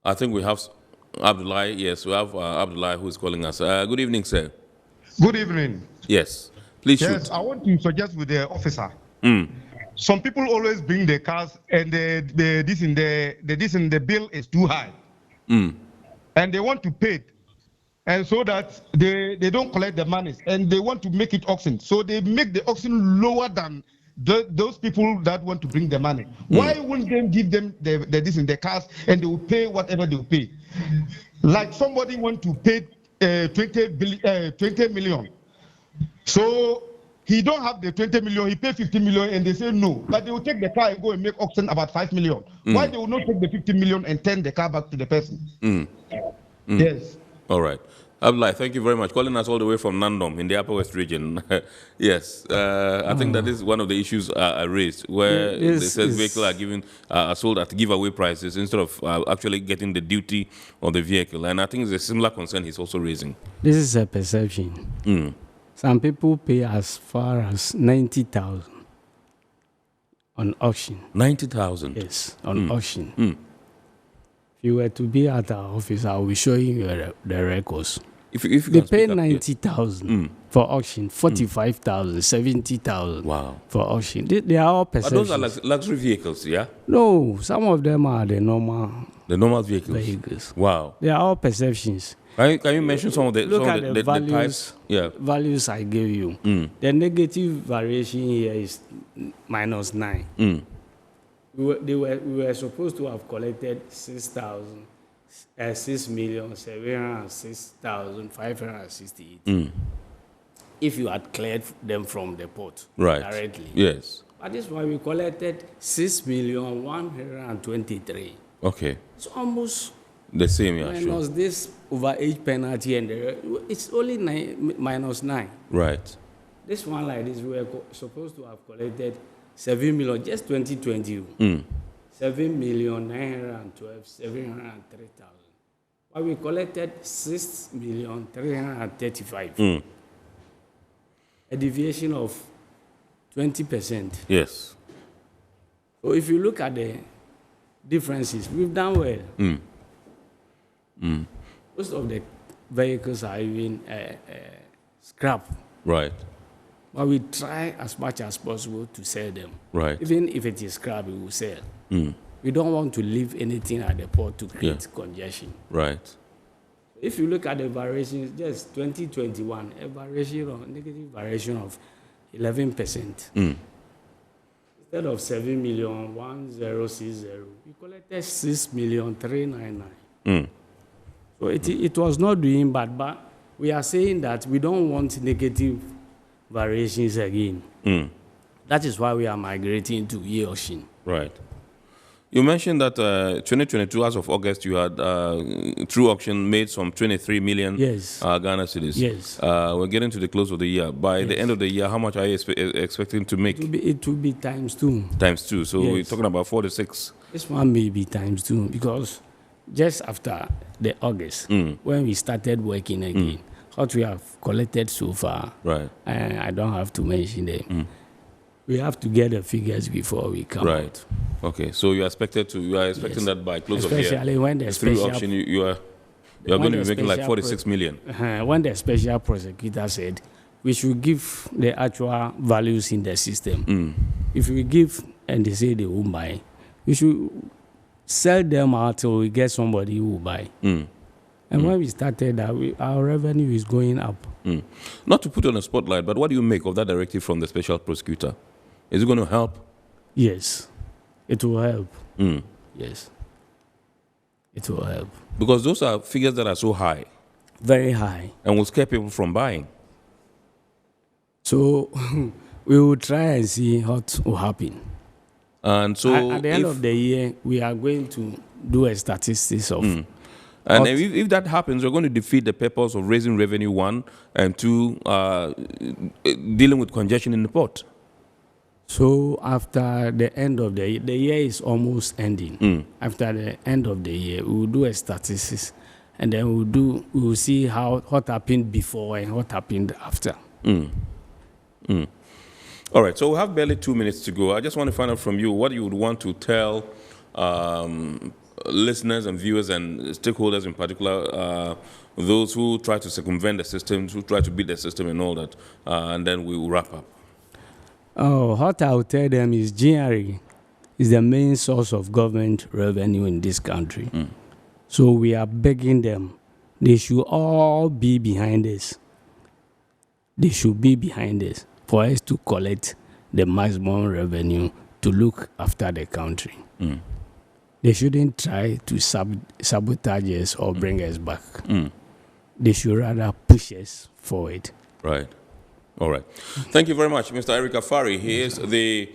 I think we have Abdullah. Yes, we have Abdullah who is calling us. Good evening, sir. Good evening. Yes. Please yes, shoot. I want to suggest with the officer. Some people always bring the cars and the bill is too high. And they want to pay it. And so that they don't collect the money and they want to make it auction. So they make the auction lower than those people that want to bring the money. Why wouldn't they give them the cars and they will pay whatever they will pay? Like somebody want to pay 20 million. So he don't have the 20 million, he pay 50 million and they say no. But they will take the car and go and make auction about 5 million. Why they will not take the 50 million and turn the car back to the person? Yes. All right. Abdullah, thank you very much. Calling us all the way from Nandom in the Upper West region. Yes. I think that is one of the issues I raised, where they said vehicles are are sold at giveaway prices instead of actually getting the duty of the vehicle. And I think it's a similar concern he's also raising. This is a perception. Some people pay as far as 90,000. On auction. 90,000? Yes, on auction. If you were to be at our office, I will show you the records. If they pay 90,000 for auction, 45,000, 70,000 for auction. They are all perceptions. But those are luxury vehicles, yeah? No, some of them are the normal. The normal vehicles. Wow. They are all perceptions. Can you mention some of the values, types? Yeah. Values I gave you. The negative variation here is -9. We were supposed to have collected 6,706,568. If you had cleared them from the port directly. Yes. But this one we collected 6,123,000. Okay. It's almost the same, yeah. Minus this overage penalty and it's only -9. Right. This one like this, we were supposed to have collected 7 million, just 2020. 7,912,703,000. But we collected 6,335,000. A deviation of 20%. Yes. So if you look at the differences, we've done well. Most of the vehicles are even scrap. Right. But we try as much as possible to sell them. Right. Even if it is scrap, we will sell. We don't want to leave anything at the port to create congestion. Right. If you look at the variations, just 2021, a negative variation of 11%. Instead of 7,1,060, we collected 6,399,000. So it was not doing bad, but we are saying that we don't want negative variations again. That is why we are migrating to e-auction. Right. You mentioned that 2022, as of August, you had, through auction, made some 23 million Ghana cedis. Yes. We're getting to the close of the year. By the end of the year, how much are you expecting to make? It will be times 2. Times 2. So we're talking about 46. This one may be times 2 because just after the August, when we started working again, what we have collected so far, I don't have to mention them. We have to get the figures before we come out. Okay, so you are expecting that by close of the year. Especially when the through auction, you are going to be making like 46 million. When the special prosecutor said we should give the actual values in the system. If we give and they say they won't buy, we should sell them out till we get somebody who will buy. And when we started that, our revenue is going up. Not to put on a spotlight, but what do you make of that directive from the special prosecutor? Is it going to help? Yes, it will help. Yes, it will help. Because those are figures that are so high. Very high. And will scare people from buying. So we will try and see what will happen. And so at the end of the year, we are going to do a statistics of. And if that happens, we're going to defeat the purpose of raising revenue, 1, and 2, dealing with congestion in the port. So after the end of the year is almost ending. After the end of the year, we will do a statistics, and then we will see what happened before and what happened after. All right, so we have barely 2 minutes to go. I just want to find out from you what you would want to tell listeners and viewers and stakeholders in particular, those who try to circumvent the system, who try to beat the system and all that, and then we will wrap up. What I will tell them is GRE is the main source of government revenue in this country. So we are begging them, they should all be behind us. They should be behind us for us to collect the maximum revenue to look after the country. They shouldn't try to sabotage us or bring us back. They should rather push us forward. Right. All right. Thank you very much, Mr. Eric Afari. He is the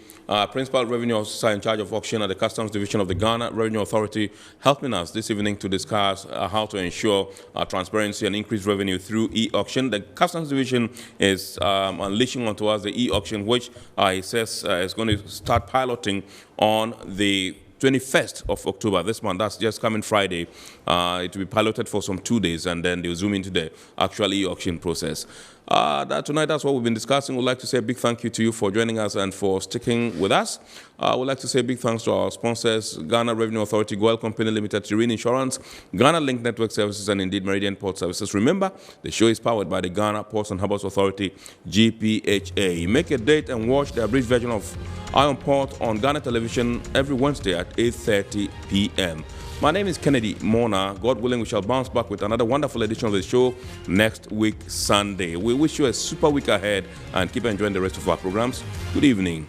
Principal Revenue Officer in charge of auction at the Customs Division of the Ghana Revenue Authority, helping us this evening to discuss how to ensure transparency and increased revenue through e-auction. The Customs Division is unleashing onto us the e-auction, which he says is going to start piloting on the 21st of October, this month. That's just coming Friday. It will be piloted for some 2 days, and then they'll zoom into the actual e-auction process. Tonight, that's what we've been discussing. We'd like to say a big thank you to you for joining us and for sticking with us. We'd like to say a big thanks to our sponsors, Ghana Revenue Authority, Goel Company Limited, Serene Insurance, Ghana Link Network Services, and indeed Meridian Port Services. Remember, the show is powered by the Ghana Ports and Harbours Authority, GPHA. Make a date and watch the abridged version of Iron Port on Ghana Television every Wednesday at 8:30 p.m. My name is Kennedy Mona. God willing, we shall bounce back with another wonderful edition of the show next week, Sunday. We wish you a super week ahead and keep enjoying the rest of our programs. Good evening.